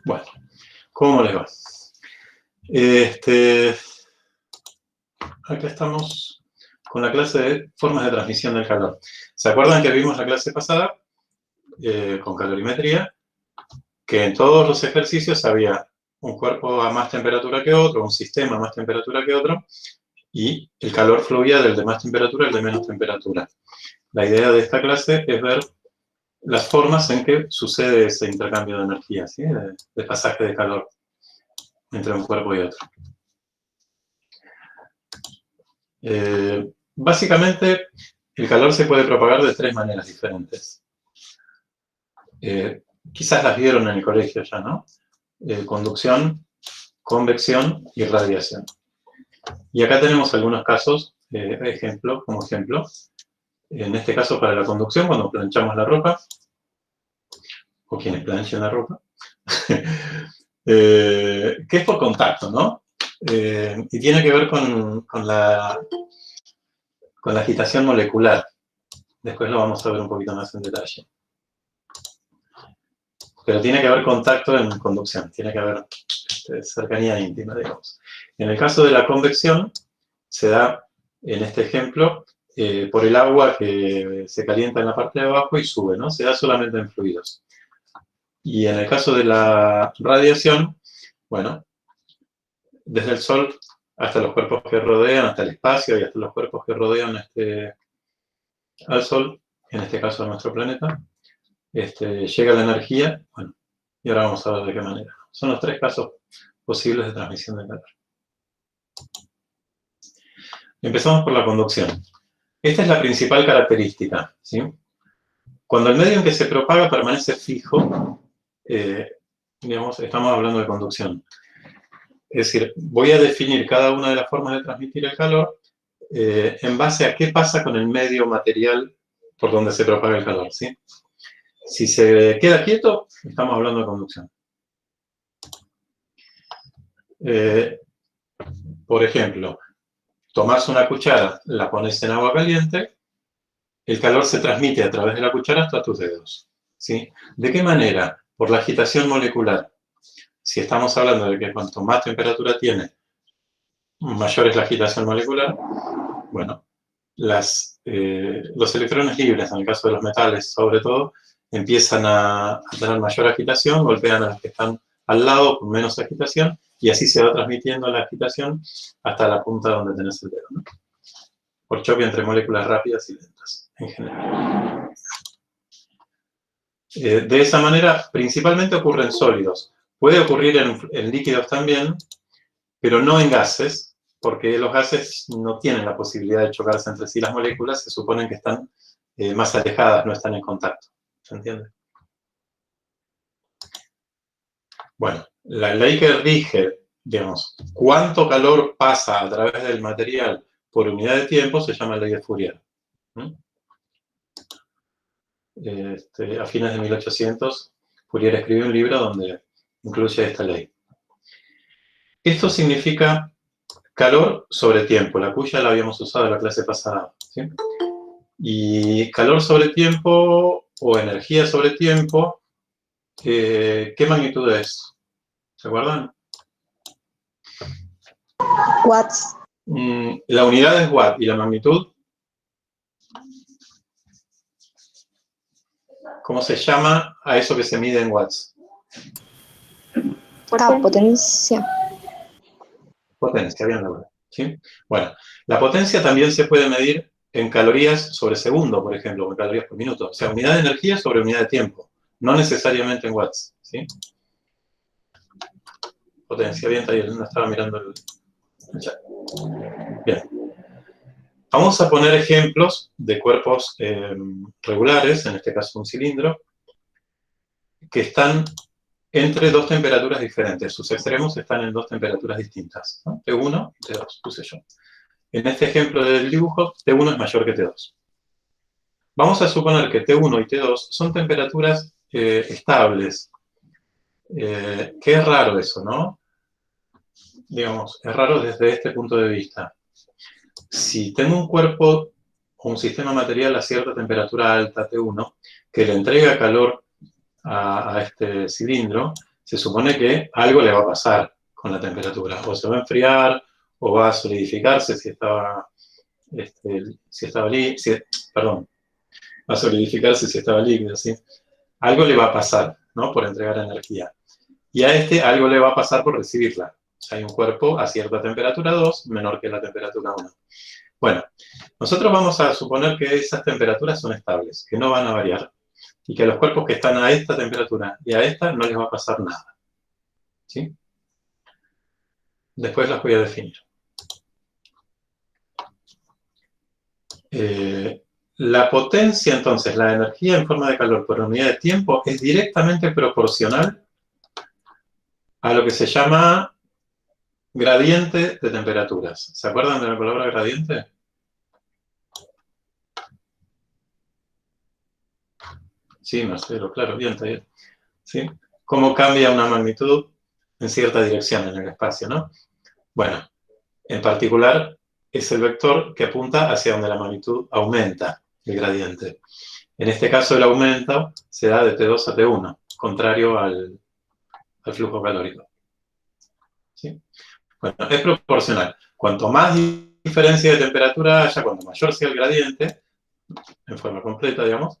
Bueno, ¿cómo les va? Acá estamos con la clase de formas de transmisión del calor. ¿Se acuerdan que vimos la clase pasada con calorimetría? Que en todos los ejercicios había un cuerpo a más temperatura que otro, un sistema a más temperatura que otro, y el calor fluía del de más temperatura al de menos temperatura. La idea de esta clase es ver las formas en que sucede ese intercambio de energía, ¿sí? de pasaje de calor entre un cuerpo y otro. Básicamente, el calor se puede propagar de tres maneras diferentes. Quizás las vieron en el colegio ya, ¿no? Conducción, convección y radiación. Y acá tenemos algunos casos, como ejemplo. En este caso, para la conducción, cuando planchamos la ropa, o quienes planchan la ropa, que es por contacto, ¿no? Y tiene que ver con la agitación molecular. Después lo vamos a ver un poquito más en detalle. Pero tiene que haber contacto en conducción, tiene que haber cercanía íntima, digamos. En el caso de la convección, se da, en este ejemplo, por el agua que se calienta en la parte de abajo y sube, ¿no? Se da solamente en fluidos. Y en el caso de la radiación, bueno, desde el Sol hasta los cuerpos que rodean, hasta el espacio y hasta los cuerpos que rodean al Sol, en este caso a nuestro planeta, llega la energía, bueno, y ahora vamos a ver de qué manera. Son los tres casos posibles de transmisión de calor. Empezamos por la conducción. Esta es la principal característica, ¿sí? Cuando el medio en que se propaga permanece fijo, digamos, estamos hablando de conducción. Es decir, voy a definir cada una de las formas de transmitir el calor en base a qué pasa con el medio material por donde se propaga el calor, ¿sí? Si se queda quieto, estamos hablando de conducción. Por ejemplo, tomás una cuchara, la pones en agua caliente, el calor se transmite a través de la cuchara hasta tus dedos, ¿sí? ¿De qué manera? Por la agitación molecular. Si estamos hablando de que cuanto más temperatura tiene, mayor es la agitación molecular, bueno, los electrones libres, en el caso de los metales sobre todo, empiezan a tener mayor agitación, golpean a los que están al lado con menos agitación, y así se va transmitiendo la agitación hasta la punta donde tenés el dedo, ¿no? Por choque entre moléculas rápidas y lentas, en general. De esa manera, principalmente ocurre en sólidos. Puede ocurrir en líquidos también, pero no en gases, porque los gases no tienen la posibilidad de chocarse entre sí. Las moléculas se suponen que están más alejadas, no están en contacto. ¿Se entiende? Bueno, la ley que rige, digamos, cuánto calor pasa a través del material por unidad de tiempo se llama ley de Fourier. A fines de 1800, Fourier escribió un libro donde incluye esta ley. Esto significa calor sobre tiempo. La cuya la habíamos usado en la clase pasada, ¿sí? Y calor sobre tiempo o energía sobre tiempo, ¿qué magnitud es? ¿Se acuerdan? Watts. La unidad es watt. ¿Y la magnitud? ¿Cómo se llama a eso que se mide en watts? Potencia. Potencia, bien logrado, ¿sí? Bueno, la potencia también se puede medir en calorías sobre segundo, por ejemplo, o en calorías por minuto. O sea, unidad de energía sobre unidad de tiempo. No necesariamente en watts, ¿sí? Potencia, bien, no estaba mirando el chat. Bien. Vamos a poner ejemplos de cuerpos regulares, en este caso un cilindro, que están entre dos temperaturas diferentes. Sus extremos están en dos temperaturas distintas, ¿no? T1 y T2, puse yo. En este ejemplo del dibujo, T1 es mayor que T2. Vamos a suponer que T1 y T2 son temperaturas estables. Que es raro eso, ¿no? Digamos, es raro desde este punto de vista. Si tengo un cuerpo o un sistema material a cierta temperatura alta, T1, que le entrega calor a este cilindro, se supone que algo le va a pasar con la temperatura. O se va a enfriar, o va a solidificarse si estaba, perdón, va a solidificarse si estaba líquido, ¿sí? Algo le va a pasar, ¿no? Por entregar energía. Y a este algo le va a pasar por recibirla. Hay un cuerpo a cierta temperatura 2 menor que la temperatura 1. Bueno, nosotros vamos a suponer que esas temperaturas son estables, que no van a variar, y que los cuerpos que están a esta temperatura y a esta no les va a pasar nada. ¿Sí? Después las voy a definir. La potencia, entonces, la energía en forma de calor por unidad de tiempo es directamente proporcional a lo que se llama gradiente de temperaturas. ¿Se acuerdan de la palabra gradiente? Sí, Marcelo, claro, bien, está bien. ¿Sí? ¿Cómo cambia una magnitud en cierta dirección en el espacio, no? Bueno, en particular es el vector que apunta hacia donde la magnitud aumenta el gradiente. En este caso el aumento se da de T2 a T1, contrario al flujo calórico. ¿Sí? Bueno, es proporcional. Cuanto más diferencia de temperatura haya, cuanto mayor sea el gradiente, en forma completa, digamos,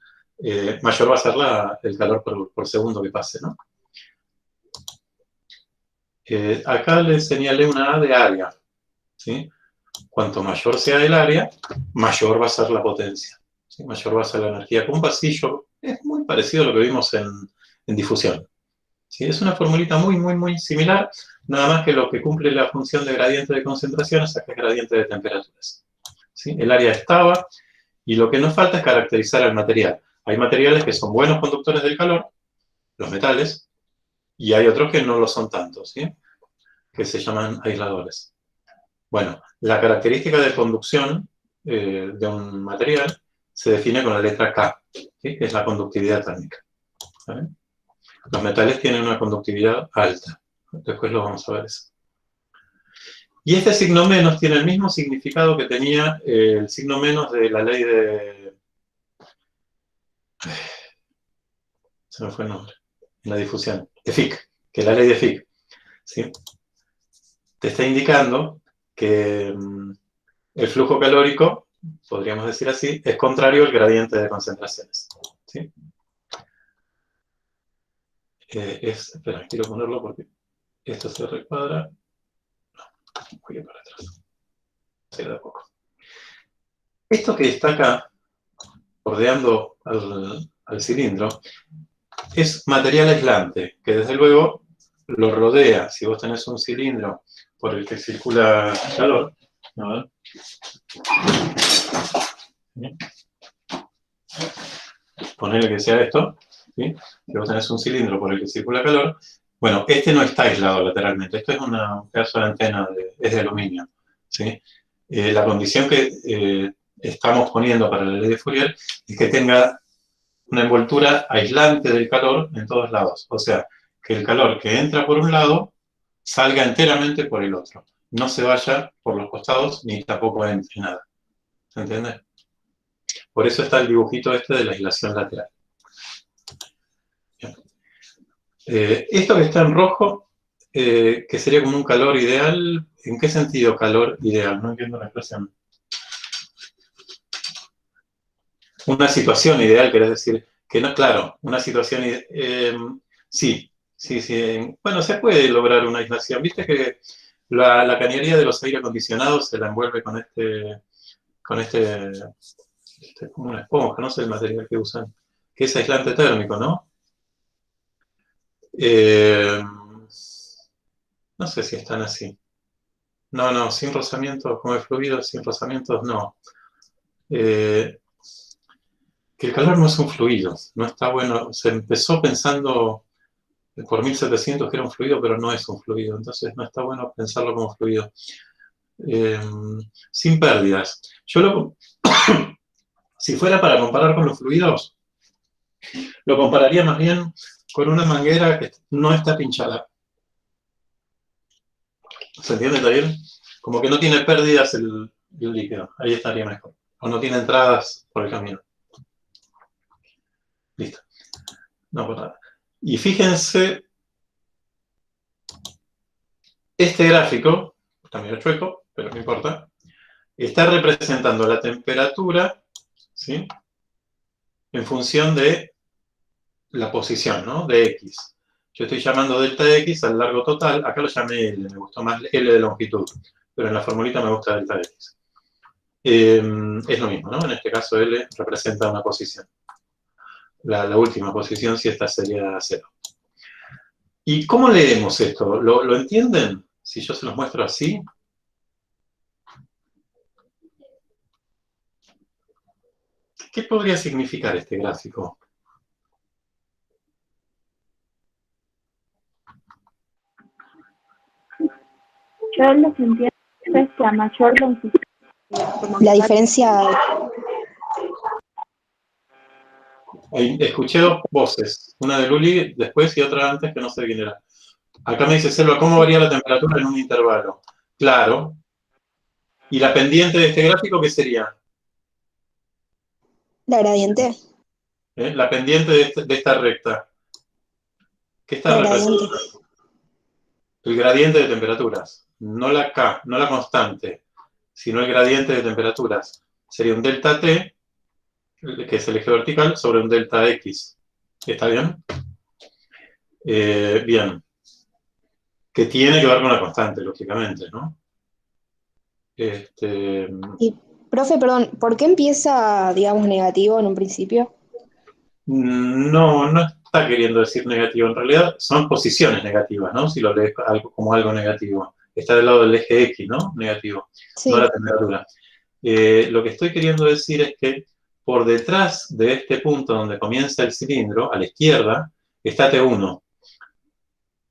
mayor va a ser el calor por segundo que pase, ¿no? Acá les señalé una A de área, ¿sí? Cuanto mayor sea el área, mayor va a ser la potencia, ¿sí? Mayor va a ser la energía. Con un pasillo es muy parecido a lo que vimos en difusión. ¿Sí? Es una formulita muy, muy, muy similar, nada más que lo que cumple la función de gradiente de concentración es que es gradiente de temperaturas. ¿Sí? El área estaba, y lo que nos falta es caracterizar el material. Hay materiales que son buenos conductores del calor, los metales, y hay otros que no lo son tanto, ¿sí? Que se llaman aisladores. Bueno, la característica de conducción de un material se define con la letra K, ¿sí? Que es la conductividad térmica. ¿Vale? Los metales tienen una conductividad alta. Después lo vamos a ver eso. Y este signo menos tiene el mismo significado que tenía el signo menos de la ley de... Se me fue el nombre. En la difusión. De Fick, que es la ley de Fick. ¿Sí? Te está indicando que el flujo calórico, podríamos decir así, es contrario al gradiente de concentraciones. ¿Sí? Espera, quiero ponerlo porque esto se recuadra. No, voy a ir para atrás. Se da poco. Esto que está acá, bordeando al cilindro, es material aislante, que desde luego lo rodea. Si vos tenés un cilindro por el que circula calor, a ver. Ponele que sea esto, ¿sí? Si vos tenés un cilindro por el que circula calor, bueno, este no está aislado lateralmente, esto es un pedazo de antena, es de aluminio, ¿sí? La condición que estamos poniendo para la ley de Fourier es que tenga una envoltura aislante del calor en todos lados, o sea, que el calor que entra por un lado salga enteramente por el otro, no se vaya por los costados ni tampoco entre nada, ¿se entiende? Por eso está el dibujito este de la aislación lateral. Esto que está en rojo, que sería como un calor ideal, ¿en qué sentido calor ideal? No entiendo la expresión. Una situación ideal, querés decir, que no, claro, una situación sí. Bueno, se puede lograr una aislación. Viste que la cañería de los aire acondicionados se la envuelve con como una esponja, no sé el material que usan, que es aislante térmico, ¿no? No sé si están así. No, sin rozamientos, como el fluido, sin rozamientos, no. Que el calor no es un fluido, no está bueno. Se empezó pensando por 1700 que era un fluido, pero no es un fluido, entonces no está bueno pensarlo como fluido. Sin pérdidas. Si fuera para comparar con los fluidos, lo compararía más bien con una manguera que no está pinchada. ¿Se entiende, Javier? Como que no tiene pérdidas el líquido, ahí estaría mejor. O no tiene entradas por el camino. Listo. No, por nada. Y fíjense Este gráfico, está medio chueco, pero no importa, está representando la temperatura, ¿sí?, en función de la posición, ¿no?, de X. Yo estoy llamando delta X al largo total, acá lo llamé L, me gustó más L de longitud, pero en la formulita me gusta delta X. Es lo mismo, ¿no? En este caso L representa una posición. La última posición, si esta sería 0. ¿Y cómo leemos esto? ¿Lo entienden? Si yo se los muestro así. ¿Qué podría significar este gráfico? Yo lo que entiendo es que a mayor longitud, La diferencia, Escuché dos voces, una de Luli después y otra antes que no sé quién era. Acá me dice Selva, ¿cómo varía la temperatura en un intervalo? Claro. ¿Y la pendiente de este gráfico qué sería? la gradiente, La pendiente de esta recta. ¿Qué está la representando? gradiente. El gradiente de temperaturas. No la K, no la constante, sino el gradiente de temperaturas. Sería un delta T, que es el eje vertical, sobre un delta X. ¿Está bien? Bien. Que tiene que ver con la constante, lógicamente, ¿no? Y, profe, perdón, ¿por qué empieza, digamos, negativo en un principio? No, no está queriendo decir negativo. En realidad son posiciones negativas, ¿no? Si lo lees como algo negativo. Está del lado del eje X, ¿no? Negativo, no la Sí. temperatura. Lo que estoy queriendo decir es que por detrás de este punto donde comienza el cilindro, a la izquierda, está T1.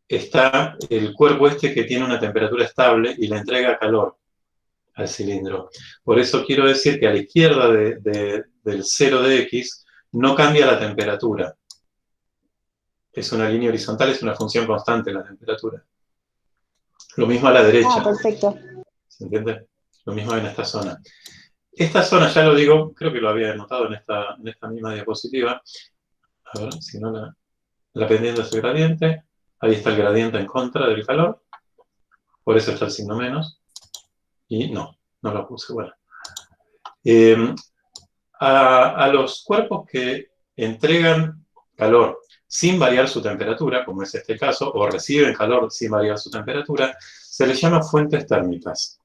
Está el cuerpo este que tiene una temperatura estable y le entrega calor al cilindro. Por eso quiero decir que a la izquierda del 0 de X no cambia la temperatura. Es una línea horizontal, es una función constante la temperatura. Lo mismo a la Ah, derecha. perfecto. ¿Se entiende? Lo mismo en esta zona. Esta zona, ya lo digo, creo que lo había notado en esta misma diapositiva. A ver, si no la pendiente es el gradiente. Ahí está el gradiente en contra del calor. Por eso está el signo menos. Y no lo puse. Bueno. A los cuerpos que entregan calor sin variar su temperatura, como es este caso, o reciben calor sin variar su temperatura, se les llama fuentes térmicas.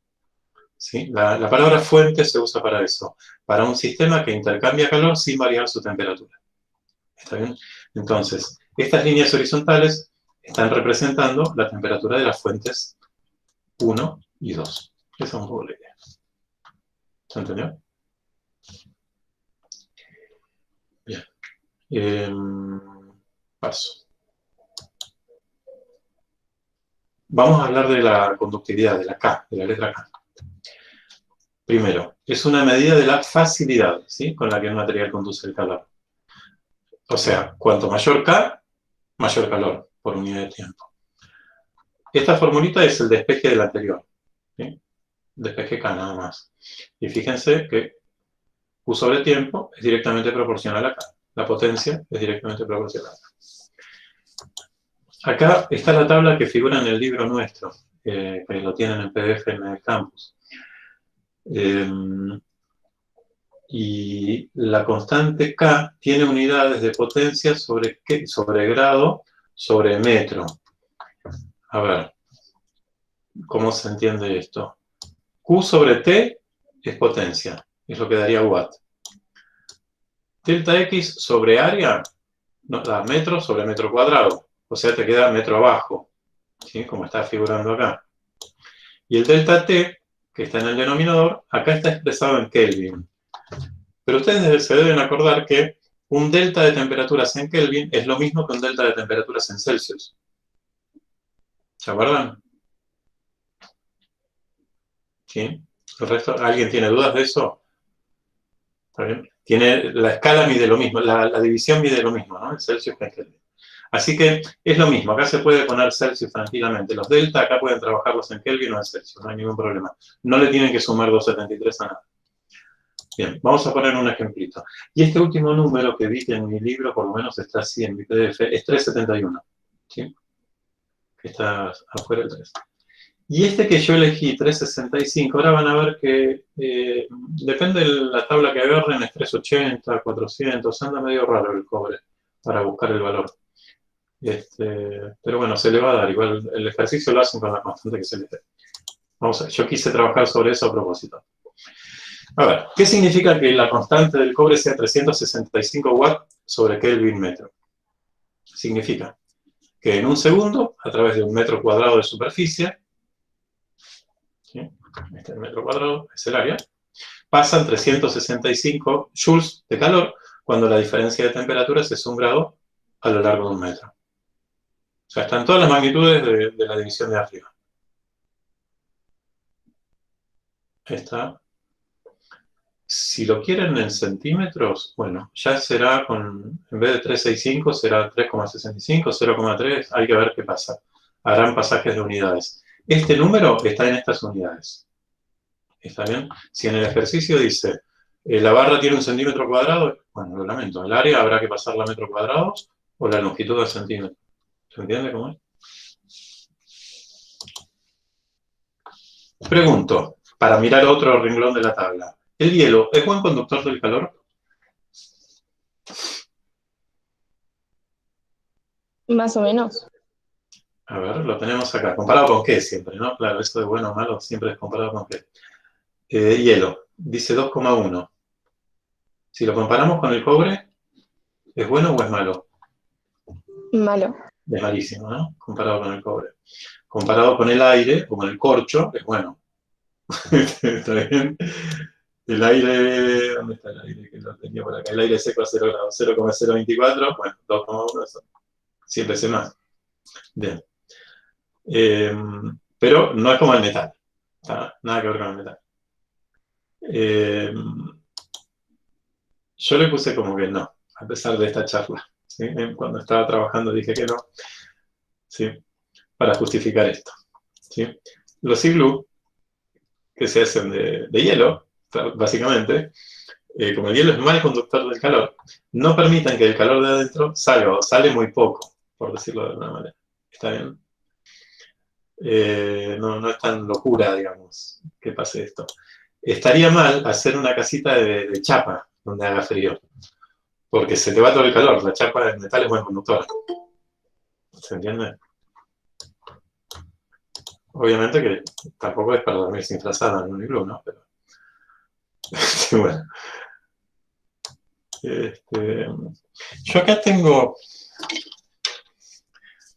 ¿Sí? La palabra fuente se usa para eso, para un sistema que intercambia calor sin variar su temperatura. ¿Está bien? Entonces, estas líneas horizontales están representando la temperatura de las fuentes 1 y 2. Esa es un poco la idea. ¿Se entendió? Bien. Paso. Vamos a hablar de la conductividad, de la K, de la letra K. Primero, es una medida de la facilidad, ¿sí?, con la que un material conduce el calor. O sea, cuanto mayor K, mayor calor por unidad de tiempo. Esta formulita es el despeje del anterior, ¿sí? Despeje K nada más. Y fíjense que Q sobre tiempo es directamente proporcional a K. La potencia es directamente proporcional. Acá está la tabla que figura en el libro nuestro, que lo tienen en PDF en el campus. Y la constante K tiene unidades de potencia sobre grado sobre metro. A ver, ¿cómo se entiende esto? Q sobre T es potencia, es lo que daría watt. Delta X sobre área nos da metro sobre metro cuadrado, o sea, te queda metro abajo, ¿sí?, como está figurando acá. Y el delta T, que está en el denominador, acá está expresado en Kelvin. Pero ustedes se deben acordar que un delta de temperaturas en Kelvin es lo mismo que un delta de temperaturas en Celsius. ¿Se acuerdan? ¿Sí? ¿El resto? ¿Alguien tiene dudas de eso? ¿Está bien? La escala mide lo mismo, la división mide lo mismo, ¿no? En Celsius que en Kelvin. Así que es lo mismo, acá se puede poner Celsius tranquilamente. Los delta acá pueden trabajarlos en Kelvin o en Celsius, no hay ningún problema. No le tienen que sumar 273 a nada. Bien, vamos a poner un ejemplito. Y este último número que vi en mi libro, por lo menos está así en mi PDF, es 371. ¿Sí? Que está afuera del 3. Y este que yo elegí, 365, ahora van a ver que depende de la tabla que agarren, es 380, 400, anda medio raro el cobre para buscar el valor. Pero bueno, se le va a dar, igual el ejercicio lo hacen con la constante que se les dé. Vamos a ver, yo quise trabajar sobre eso a propósito. A ver, ¿qué significa que la constante del cobre sea 365 watts sobre Kelvin metro? Significa que en un segundo, a través de un metro cuadrado de superficie, ¿sí? Este metro cuadrado es el área, pasan 365 joules de calor cuando la diferencia de temperaturas es 1 grado a lo largo de 1 metro. O sea, están todas las magnitudes de la división de arriba. Está. Si lo quieren en centímetros, bueno, ya será en vez de 365, será 3,65, 0,3, hay que ver qué pasa. Harán pasajes de unidades. Este número está en estas unidades. ¿Está bien? Si en el ejercicio dice, la barra tiene 1 centímetro cuadrado, bueno, lo lamento, el área habrá que pasarla a metros cuadrados o la longitud a centímetros. ¿Se entiende cómo es? Pregunto, para mirar otro renglón de la tabla. ¿El hielo es buen conductor del calor? Más o menos. A ver, lo tenemos acá. ¿Comparado con qué siempre, no? Claro, esto de bueno o malo siempre es comparado con qué. Hielo, dice 2,1. Si lo comparamos con el cobre, ¿es bueno o es malo? Malo. Es malísimo, ¿no? Comparado con el cobre. Comparado con el aire, o con el corcho, es bueno. ¿Está bien? El aire, ¿dónde está el aire? Que lo tenía por acá. El aire seco a 0 grados, 0,024, bueno, 2,1, eso. Siempre se más. Bien. Pero no es como el metal. Nada que ver con el metal. Yo le puse como que no, a pesar de esta charla. ¿Sí? Cuando estaba trabajando dije que no, ¿sí? Para justificar esto. ¿Sí? Los iglú, que se hacen de hielo, básicamente, como el hielo es mal conductor del calor, no permitan que el calor de adentro salga, o sale muy poco, por decirlo de alguna manera. ¿Está bien? No es tan locura, digamos, que pase esto. Estaría mal hacer una casita de chapa donde haga frío, porque se te va todo el calor. La chapa de metal es buen conductor. ¿Se entiende? Obviamente que tampoco es para dormir sin frazada en un iglú, ¿no? Pero, bueno. Yo acá tengo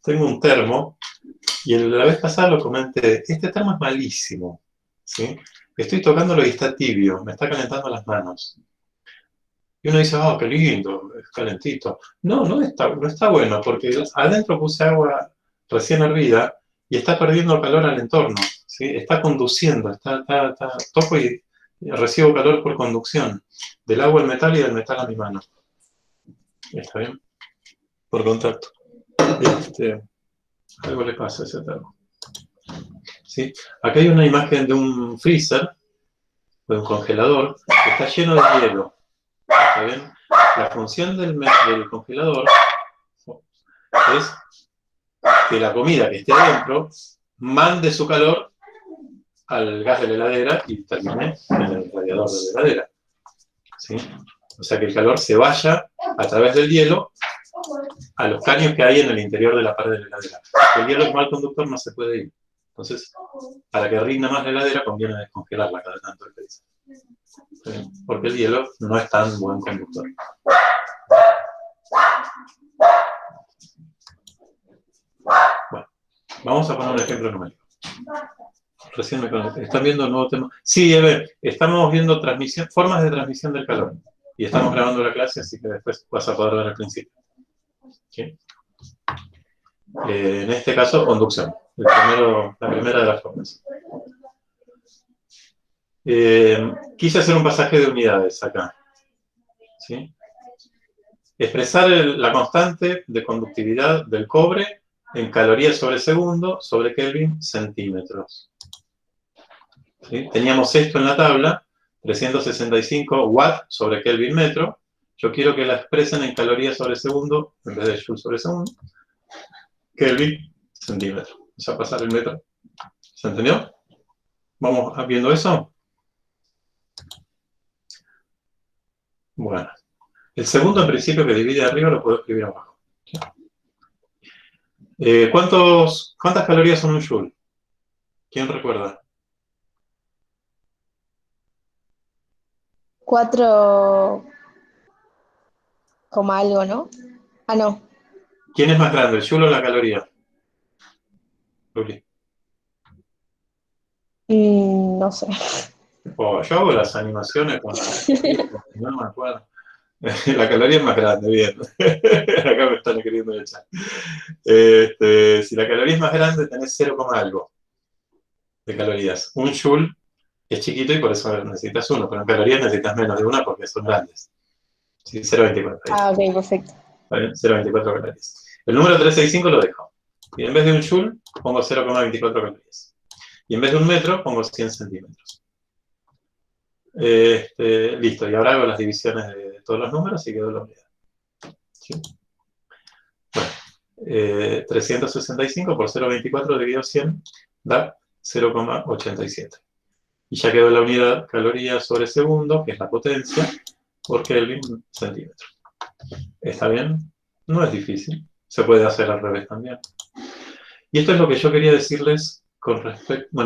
un termo, y la vez pasada lo comenté. Este termo es malísimo, ¿sí? Estoy tocándolo y está tibio, me está calentando las manos. Y uno dice, oh, qué lindo, es calentito. No está bueno, porque adentro puse agua recién hervida y está perdiendo calor al entorno, ¿sí? Está conduciendo, toco y recibo calor por conducción, del agua al metal y del metal a mi mano. ¿Está bien? Por contacto. Algo le pasa a ese termo. ¿Sí? Acá hay una imagen de un freezer, de un congelador, que está lleno de hielo. ¿Está bien? La función del congelador es que la comida que esté adentro mande su calor al gas de la heladera y termine en el radiador de la heladera. ¿Sí? O sea, que el calor se vaya a través del hielo a los caños que hay en el interior de la pared de la heladera. Si el hielo es mal conductor, no se puede ir. Entonces, para que rinda más la heladera, conviene descongelarla cada tanto el freezer. ¿Sí? Porque el hielo no es tan buen conductor. Bueno, vamos a poner un ejemplo numérico. Recién me conecté. ¿Están viendo un nuevo tema? Sí, a ver, estamos viendo formas de transmisión del calor. Y estamos grabando la clase, así que después vas a poder ver al principio. ¿Sí? En este caso, conducción. La primera de las formas. Quise hacer un pasaje de unidades acá. ¿Sí? Expresar la constante de conductividad del cobre en calorías sobre segundo sobre Kelvin centímetros. ¿Sí? Teníamos esto en la tabla, 365 watts sobre Kelvin metro. Yo quiero que la expresen en calorías sobre segundo, en vez de joule sobre segundo, Kelvin centímetro. O sea, pasar el metro ¿Se entendió? ¿Vamos viendo eso? Bueno. El segundo, en principio, que divide arriba, lo puedo escribir abajo. ¿Cuántas calorías son un joule? ¿Quién recuerda? 4, coma algo, ¿no? Ah, no. ¿Quién es más grande, el joule o la caloría? Luli. No sé. Yo hago las animaciones con no me acuerdo. La caloría es más grande, bien. Acá me están queriendo echar. Si la caloría es más grande, tenés 0, algo de calorías. Un joule es chiquito y por eso necesitas 1, pero en calorías necesitas menos de 1 porque son grandes. Sí, 0,24. Ah, ok, perfecto. 0,24 calorías. El número 365 lo dejo. Y en vez de un joule, pongo 0,24 calorías. Y en vez de un metro, pongo 100 centímetros. Listo, y ahora hago las divisiones de todos los números y quedó la unidad. ¿Sí? Bueno, 365 por 0,24 dividido 100 da 0,87. Y ya quedó la unidad caloría sobre segundo, que es la potencia, por Kelvin centímetro. ¿Está bien? No es difícil. Se puede hacer al revés también. Y esto es lo que yo quería decirles con respecto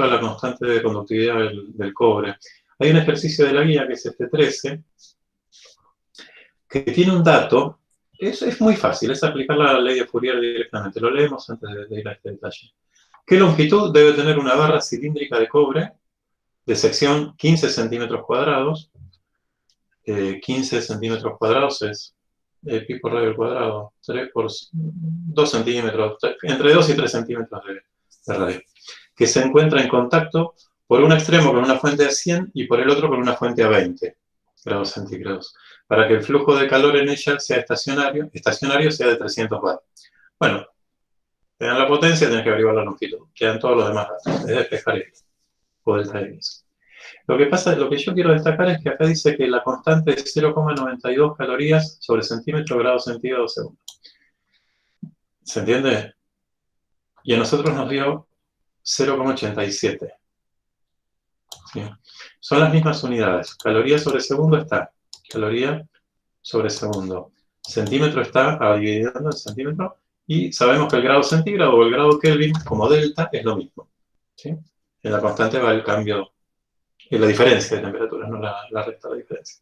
a la constante de conductividad del cobre. Hay un ejercicio de la guía, que es este 13, que tiene un dato. Es muy fácil, es aplicar la ley de Fourier directamente. Lo leemos antes de ir a este detalle. ¿Qué longitud debe tener una barra cilíndrica de cobre de sección 15 centímetros cuadrados? 15 centímetros cuadrados es pi por radio al cuadrado, 3 por 2 centímetros, entre 2 y 3 centímetros de radio, que se encuentra en contacto por un extremo con una fuente a 100 y por el otro con una fuente a 20 grados centígrados, para que el flujo de calor en ella sea estacionario sea de 300 watts. Bueno, te dan la potencia, tienes que averiguar la longitud, quedan todos los demás datos, es despejar esto, o delta X. Lo que yo quiero destacar es que acá dice que la constante es 0,92 calorías sobre centímetro grado centígrado segundo. ¿Se entiende? Y a nosotros nos dio 0,87. ¿Sí? Son las mismas unidades. Caloría sobre segundo está. Caloría sobre segundo. Centímetro está dividiendo en centímetro. Y sabemos que el grado centígrado o el grado Kelvin, como delta, es lo mismo. ¿Sí? En la constante va el cambio, la diferencia de temperatura, no la resta de diferencia.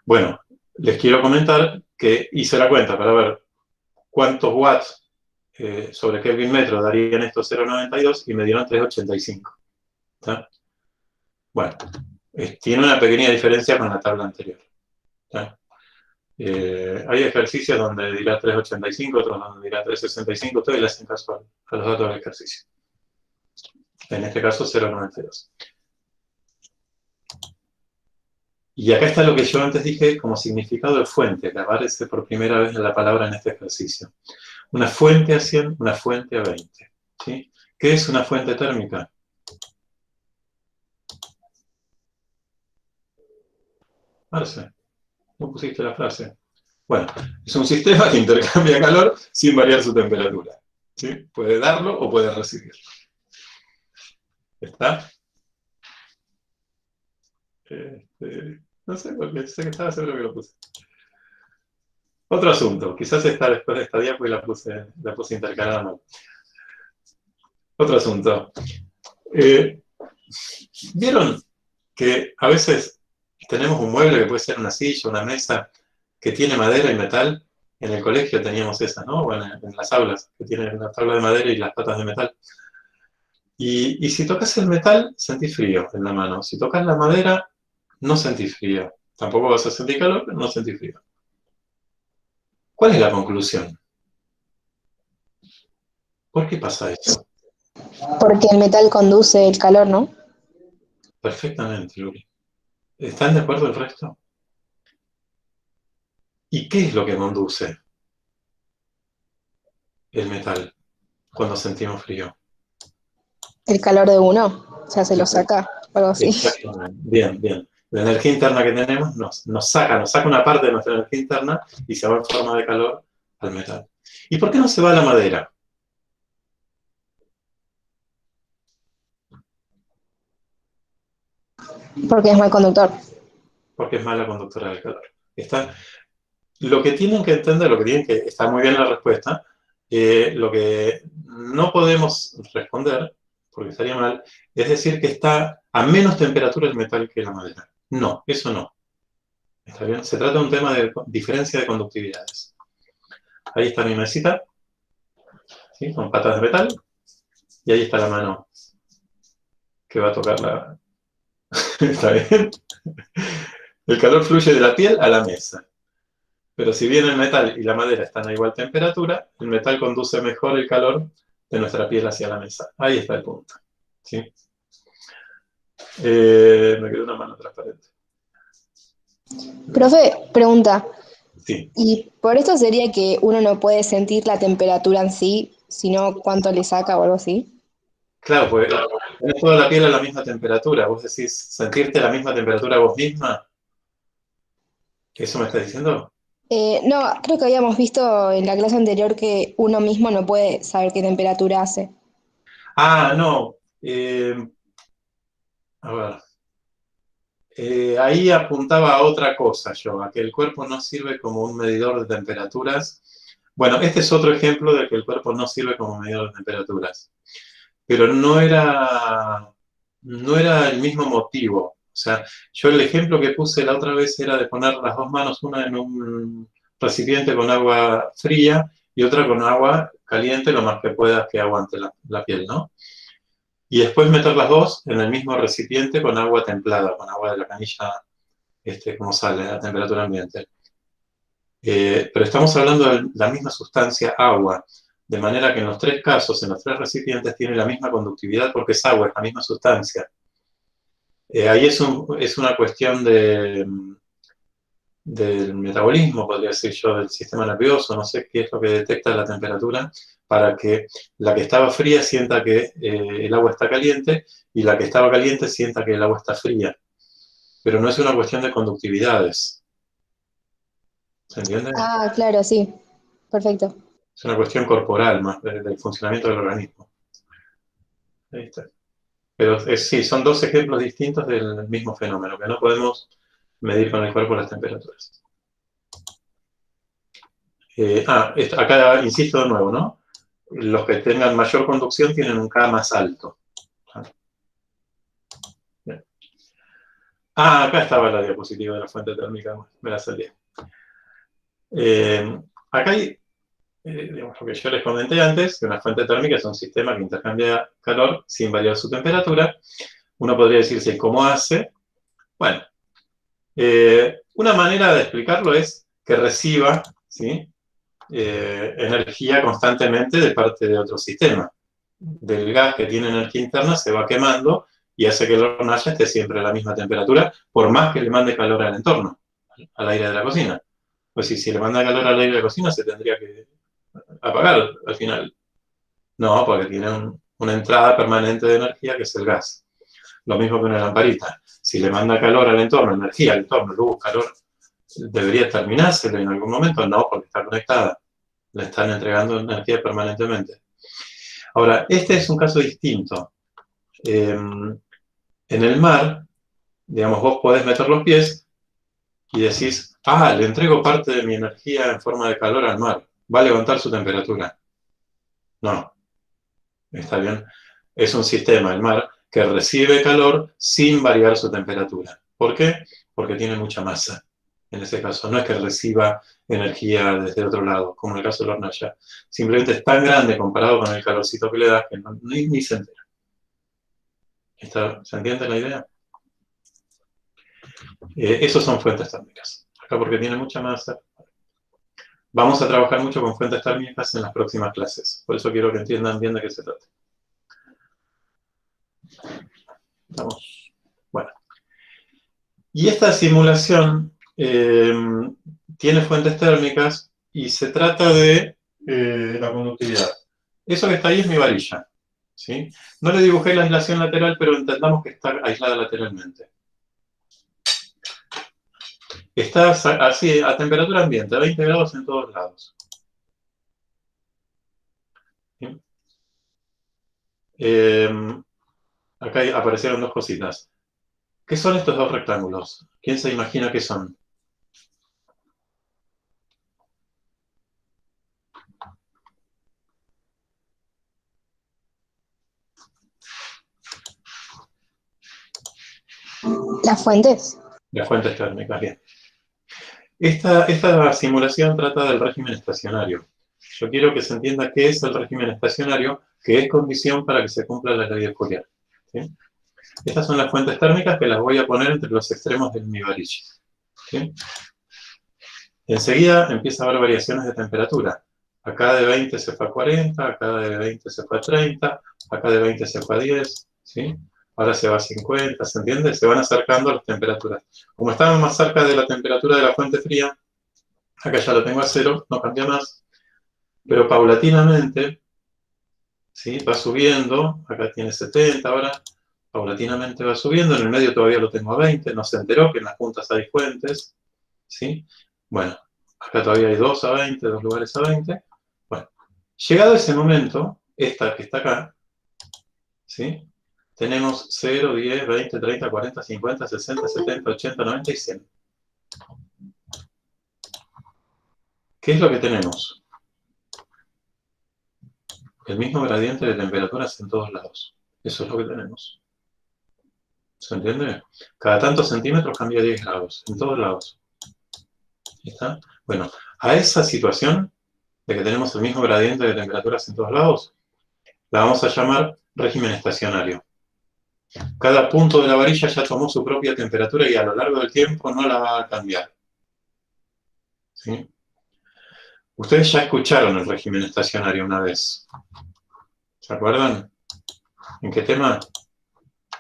Bueno, les quiero comentar que hice la cuenta para ver cuántos watts sobre Kelvin metro darían estos 0,92 y me dieron 3,85. ¿Está? Bueno, tiene una pequeña diferencia con la tabla anterior. Hay ejercicios donde dirá 3,85, otros donde dirá 3,65, ustedes le hacen caso a los datos del ejercicio. En este caso 0,92. Y acá está lo que yo antes dije como significado de fuente, que aparece por primera vez en la palabra en este ejercicio. Una fuente a 100, una fuente a 20. ¿Sí? ¿Qué es una fuente térmica? Marce, no pusiste la frase. Bueno, es un sistema que intercambia calor sin variar su temperatura. ¿Sí? Puede darlo o puede recibirlo. ¿Está? No sé, porque sé que estaba seguro que lo puse. Otro asunto, quizás está después de esta diapo y la puse intercalada mal. Otro asunto. ¿Vieron que a veces tenemos un mueble que puede ser una silla, una mesa, que tiene madera y metal? En el colegio teníamos esas, ¿no? Bueno, en las aulas, que tienen la tabla de madera y las patas de metal. Y si tocas el metal, sentís frío en la mano. Si tocas la madera, no sentís frío. Tampoco vas a sentir calor, pero no sentís frío. ¿Cuál es la conclusión? ¿Por qué pasa eso? Porque el metal conduce el calor, ¿no? Perfectamente, Luli. ¿Están de acuerdo el resto? ¿Y qué es lo que conduce el metal cuando sentimos frío? El calor de uno, o sea, se lo saca, algo así. Exactamente. Bien, bien. La energía interna que tenemos nos saca una parte de nuestra energía interna y se va en forma de calor al metal. ¿Y por qué no se va a la madera? Porque es mal conductor. Porque es mala conductora del calor. Lo que tienen que entender, está muy bien la respuesta, lo que no podemos responder, porque estaría mal, es decir que está a menos temperatura el metal que la madera. No, eso no. ¿Está bien? Se trata de un tema de diferencia de conductividades. Ahí está mi mesita, ¿sí? Con patas de metal, y ahí está la mano que va a tocar la... ¿Está bien? El calor fluye de la piel a la mesa. Pero si bien el metal y la madera están a igual temperatura, el metal conduce mejor el calor de nuestra piel hacia la mesa. Ahí está el punto. ¿Sí? Me quedó una mano transparente. Profe, pregunta, Sí. ¿y por esto sería que uno no puede sentir la temperatura en sí, sino cuánto le saca o algo así? Claro, pues tenés toda la piel a la misma temperatura. Vos decís, sentirte a la misma temperatura vos misma. ¿Eso me estás diciendo? No, creo que habíamos visto en la clase anterior que uno mismo no puede saber qué temperatura hace. Ah, no. A ver. Ahí apuntaba a otra cosa yo, a que el cuerpo no sirve como un medidor de temperaturas. Bueno, este es otro ejemplo de que el cuerpo no sirve como medidor de temperaturas. Pero no era el mismo motivo. O sea, yo el ejemplo que puse la otra vez era de poner las dos manos, una en un recipiente con agua fría y otra con agua caliente, lo más que puedas que aguante la piel, ¿no? Y después meter las dos en el mismo recipiente con agua templada, con agua de la canilla, como sale a temperatura ambiente. Pero estamos hablando de la misma sustancia, agua, de manera que en los tres casos, en los tres recipientes, tiene la misma conductividad porque es agua, es la misma sustancia. Ahí es una cuestión del metabolismo, podría decir yo, del sistema nervioso, no sé qué es lo que detecta la temperatura, para que la que estaba fría sienta que el agua está caliente y la que estaba caliente sienta que el agua está fría. Pero no es una cuestión de conductividades, ¿se entiende? Ah, claro, sí. Perfecto. Es una cuestión corporal más del funcionamiento del organismo. Ahí está. Pero sí, son dos ejemplos distintos del mismo fenómeno, que no podemos medir con el cuerpo las temperaturas. Acá insisto de nuevo, ¿no? Los que tengan mayor conducción tienen un K más alto. Bien. Acá estaba la diapositiva de la fuente térmica, me la salí. Acá hay, digamos, lo que yo les comenté antes, que una fuente térmica es un sistema que intercambia calor sin variar su temperatura. Uno podría decirse, ¿cómo hace? Bueno, una manera de explicarlo es que reciba, ¿sí? Energía constantemente de parte de otro sistema. Del gas que tiene energía interna se va quemando y hace que el hornalla esté siempre a la misma temperatura, por más que le mande calor al entorno, al aire de la cocina. Pues si le manda calor al aire de la cocina se tendría que apagar al final. No, porque tiene una entrada permanente de energía que es el gas. Lo mismo que una lamparita. Si le manda calor al entorno, energía al entorno, luz, calor, ¿debería terminárselo en algún momento? No, porque está conectada. Le están entregando energía permanentemente. Ahora, este es un caso distinto. En el mar, digamos, vos podés meter los pies y decís, le entrego parte de mi energía en forma de calor al mar. Va a levantar su temperatura. No, está bien. Es un sistema, el mar, que recibe calor sin variar su temperatura. ¿Por qué? Porque tiene mucha masa. En ese caso, no es que reciba energía desde otro lado, como en el caso de la hornalla. Simplemente es tan grande comparado con el calorcito que le da que ni se entera. ¿Se entiende la idea? Esos son fuentes térmicas. Acá porque tiene mucha masa. Vamos a trabajar mucho con fuentes térmicas en las próximas clases. Por eso quiero que entiendan bien de qué se trata. Vamos. Bueno. Y esta simulación tiene fuentes térmicas y se trata de la conductividad. Eso que está ahí es mi varilla. ¿Sí? No le dibujé la aislación lateral, pero entendamos que está aislada lateralmente. Está así, a temperatura ambiente, a 20 grados en todos lados. ¿Sí? Acá aparecieron dos cositas. ¿Qué son estos dos rectángulos? ¿Quién se imagina qué son? Las fuentes. Las fuentes térmicas, bien. Esta simulación trata del régimen estacionario. Yo quiero que se entienda qué es el régimen estacionario, que es condición para que se cumpla la ley de Fourier. ¿Sí? Estas son las fuentes térmicas que las voy a poner entre los extremos de mi varilla. ¿Sí? Enseguida empieza a haber variaciones de temperatura. Acá de 20 se fue a 40, acá de 20 se fue a 30, acá de 20 se fue a 10, ¿sí? Ahora se va a 50, ¿se entiende? Se van acercando a las temperaturas. Como estamos más cerca de la temperatura de la fuente fría, acá ya lo tengo a 0, no cambia más, pero paulatinamente, ¿sí? Va subiendo, acá tiene 70 ahora, paulatinamente va subiendo, en el medio todavía lo tengo a 20, no se enteró que en las puntas hay fuentes, ¿sí? Bueno, acá todavía hay 2 a 20, 2 lugares a 20. Bueno, llegado ese momento, esta que está acá, ¿sí? Tenemos 0, 10, 20, 30, 40, 50, 60, 70, 80, 90 y 100. ¿Qué es lo que tenemos? El mismo gradiente de temperaturas en todos lados. Eso es lo que tenemos. ¿Se entiende? Cada tantos centímetros cambia 10 grados, en todos lados. ¿Está? Bueno, a esa situación de que tenemos el mismo gradiente de temperaturas en todos lados, la vamos a llamar régimen estacionario. Cada punto de la varilla ya tomó su propia temperatura y a lo largo del tiempo no la va a cambiar. ¿Sí? Ustedes ya escucharon el régimen estacionario una vez. ¿Se acuerdan? ¿En qué tema?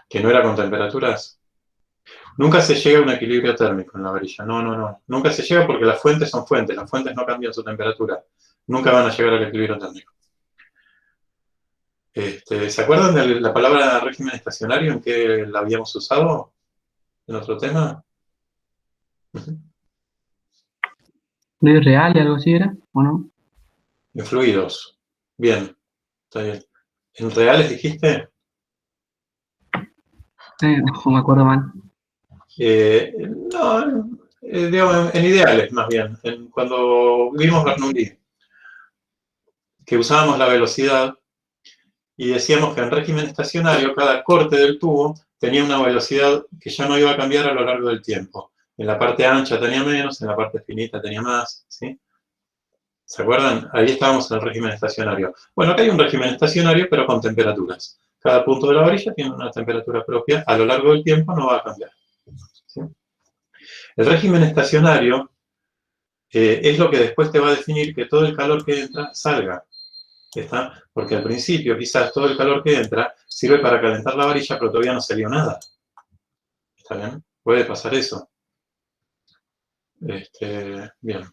Que no era con temperaturas. Nunca se llega a un equilibrio térmico en la varilla. No, no, no. Nunca se llega porque las fuentes son fuentes. Las fuentes no cambian su temperatura. Nunca van a llegar al equilibrio térmico. ¿Se acuerdan de la palabra régimen estacionario en que la habíamos usado en otro tema? ¿Fluido real y algo así era? ¿O no? En fluidos. Bien, está bien. ¿En reales dijiste? No me acuerdo mal. No, digamos, en ideales más bien. Cuando vimos Bernoulli, que usábamos la velocidad y decíamos que en régimen estacionario cada corte del tubo tenía una velocidad que ya no iba a cambiar a lo largo del tiempo. En la parte ancha tenía menos, en la parte finita tenía más, ¿sí? ¿Se acuerdan? Ahí estábamos en el régimen estacionario. Bueno, acá hay un régimen estacionario, pero con temperaturas. Cada punto de la varilla tiene una temperatura propia, a lo largo del tiempo no va a cambiar. ¿Sí? El régimen estacionario es lo que después te va a definir que todo el calor que entra salga. ¿Está? Porque al principio quizás todo el calor que entra sirve para calentar la varilla, pero todavía no salió nada. ¿Está bien? Puede pasar eso. Bien.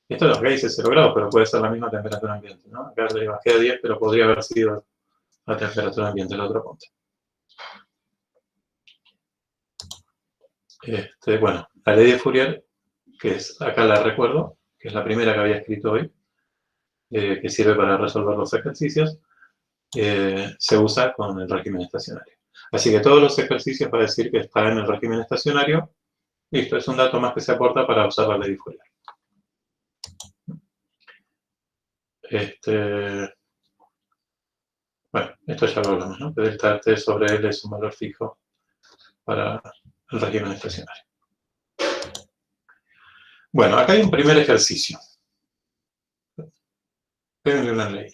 Esto es lo que dice 0 grados, pero puede ser la misma temperatura ambiente, ¿no? Acá le bajé a 10, pero podría haber sido la temperatura ambiente, la otra punta. Bueno, la ley de Fourier, que es, acá la recuerdo, que es la primera que había escrito hoy, que sirve para resolver los ejercicios, se usa con el régimen estacionario. Así que todos los ejercicios va a decir que está en el régimen estacionario. Listo, es un dato más que se aporta para usar la ley de Fourier. Bueno, esto ya lo hablamos, ¿no? Que delta T sobre L es un valor fijo para el régimen estacionario. Bueno, acá hay un primer ejercicio. Péguenle una ley.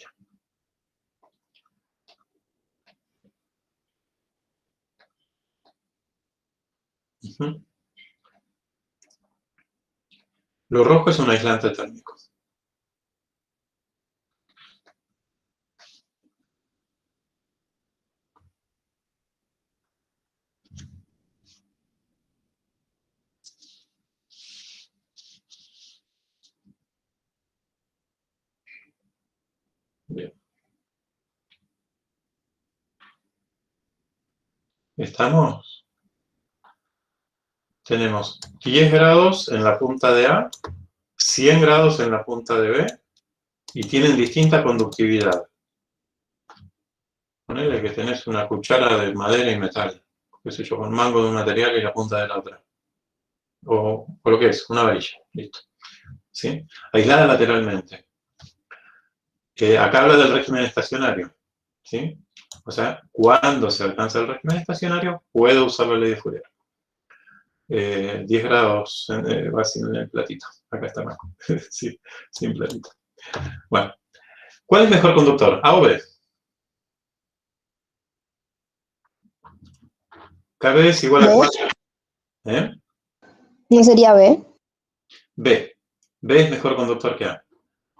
Lo rojo es un aislante térmico. Bien. ¿Estamos? Tenemos 10 grados en la punta de A, 100 grados en la punta de B, y tienen distinta conductividad. Ponele que tenés una cuchara de madera y metal. qué sé yo, con mango de un material y la punta de la otra. O lo que es, una varilla, listo. ¿Sí? Aislada lateralmente. Acá habla del régimen estacionario, ¿sí? O sea, cuando se alcanza el régimen estacionario, puedo usar la ley de Fourier. 10 grados va sin el platito. Acá está Marco. Sí, sin platito. Bueno, ¿cuál es mejor conductor? ¿A o B? KB es igual a B. 4. ¿Eh? ¿No sería B? B. B es mejor conductor que A.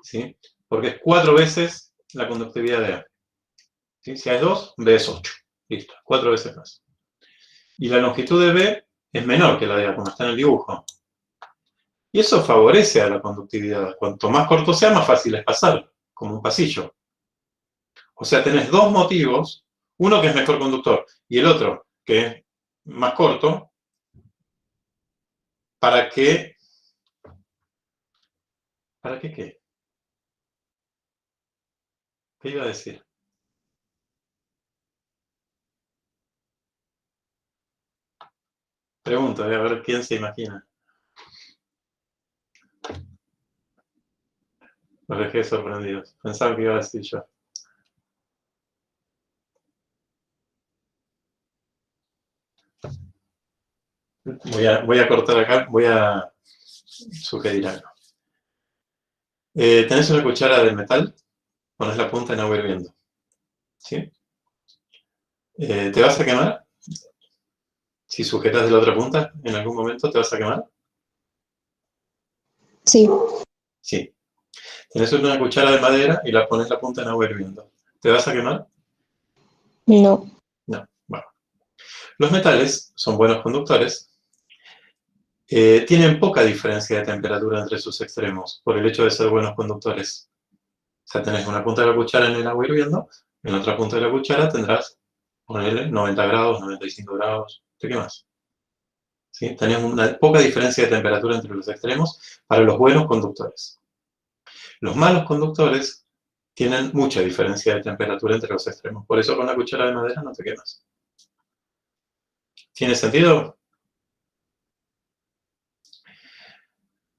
¿Sí? Porque es 4 veces la conductividad de A. ¿Sí? Si A es 2, B es 8. Listo, 4 veces más. Y la longitud de B es menor que la de A, como está en el dibujo. Y eso favorece a la conductividad. Cuanto más corto sea, más fácil es pasar, como un pasillo. O sea, tenés dos motivos, uno que es mejor conductor y el otro que es más corto, para que... ¿Para qué qué? ¿Qué iba a decir? Pregunto, a ver quién se imagina. Los dejé sorprendidos. Pensaba que iba a decir yo. Voy a cortar acá, voy a sugerir algo. Tenés una cuchara de metal, pones la punta en agua hirviendo. ¿Sí? ¿Te vas a quemar? Si sujetas de la otra punta, ¿en algún momento te vas a quemar? Sí. Sí. Tenés una cuchara de madera y la pones la punta en agua hirviendo. ¿Te vas a quemar? No. No. Bueno. Los metales son buenos conductores. Tienen poca diferencia de temperatura entre sus extremos, por el hecho de ser buenos conductores. O sea, tenés una punta de la cuchara en el agua hirviendo, en la otra punta de la cuchara tendrás, ponele 90 grados, 95 grados, te quemas. ¿Sí? Tenés una poca diferencia de temperatura entre los extremos para los buenos conductores. Los malos conductores tienen mucha diferencia de temperatura entre los extremos. Por eso con la cuchara de madera no te quemas. ¿Tiene sentido?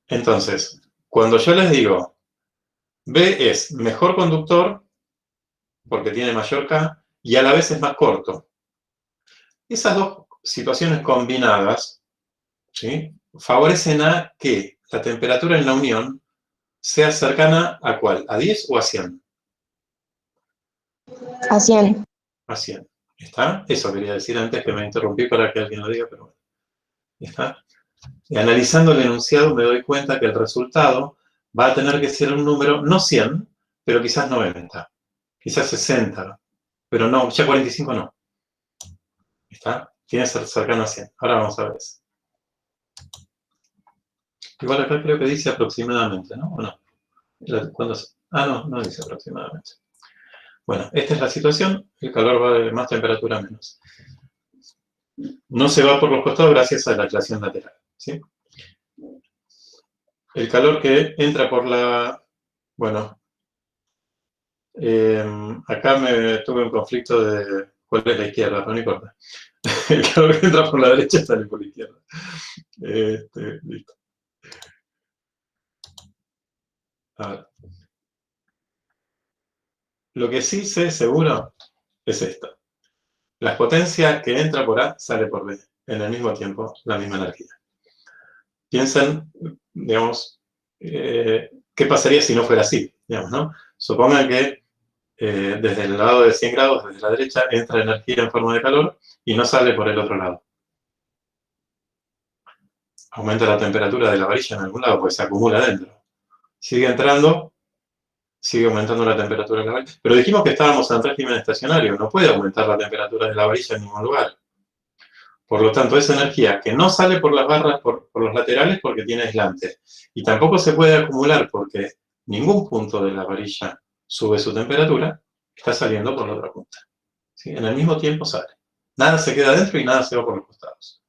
Entonces, cuando yo les digo, B es mejor conductor porque tiene mayor K y a la vez es más corto. Esas dos situaciones combinadas, ¿sí?, favorecen a que la temperatura en la unión sea cercana ¿a cuál? ¿A 10 o a 100? A 100. A 100. ¿Está? Eso quería decir antes que me interrumpí para que alguien lo diga, pero bueno. ¿Está? Y analizando el enunciado me doy cuenta que el resultado va a tener que ser un número, no 100, pero quizás 90, quizás 60, pero no, ya 45 no. ¿Está? Tiene que ser cercano a 100. Ahora vamos a ver eso. Igual acá creo que dice aproximadamente, ¿no? ¿O no? No dice aproximadamente. Bueno, esta es la situación, el calor va de más temperatura a menos. No se va por los costados gracias a la aclación lateral, ¿sí? El calor que entra por la... Bueno, acá tuve un conflicto de cuál es la izquierda, pero no importa. El calor que entra por la derecha sale por la izquierda. Listo. A ver. Lo que sí sé seguro es esto. La potencia que entra por A sale por B. En el mismo tiempo, la misma energía. Piensen, digamos, ¿qué pasaría si no fuera así? Digamos, ¿no? Supongan que desde el lado de 100 grados, desde la derecha, entra energía en forma de calor y no sale por el otro lado. Aumenta la temperatura de la varilla en algún lado, porque se acumula dentro. Sigue entrando, sigue aumentando la temperatura de la varilla. Pero dijimos que estábamos en régimen estacionario, no puede aumentar la temperatura de la varilla en ningún lugar. Por lo tanto, es energía que no sale por las barras, por los laterales, porque tiene aislante. Y tampoco se puede acumular porque ningún punto de la varilla sube su temperatura, está saliendo por la otra punta. ¿Sí? En el mismo tiempo sale. Nada se queda dentro y nada se va por los costados.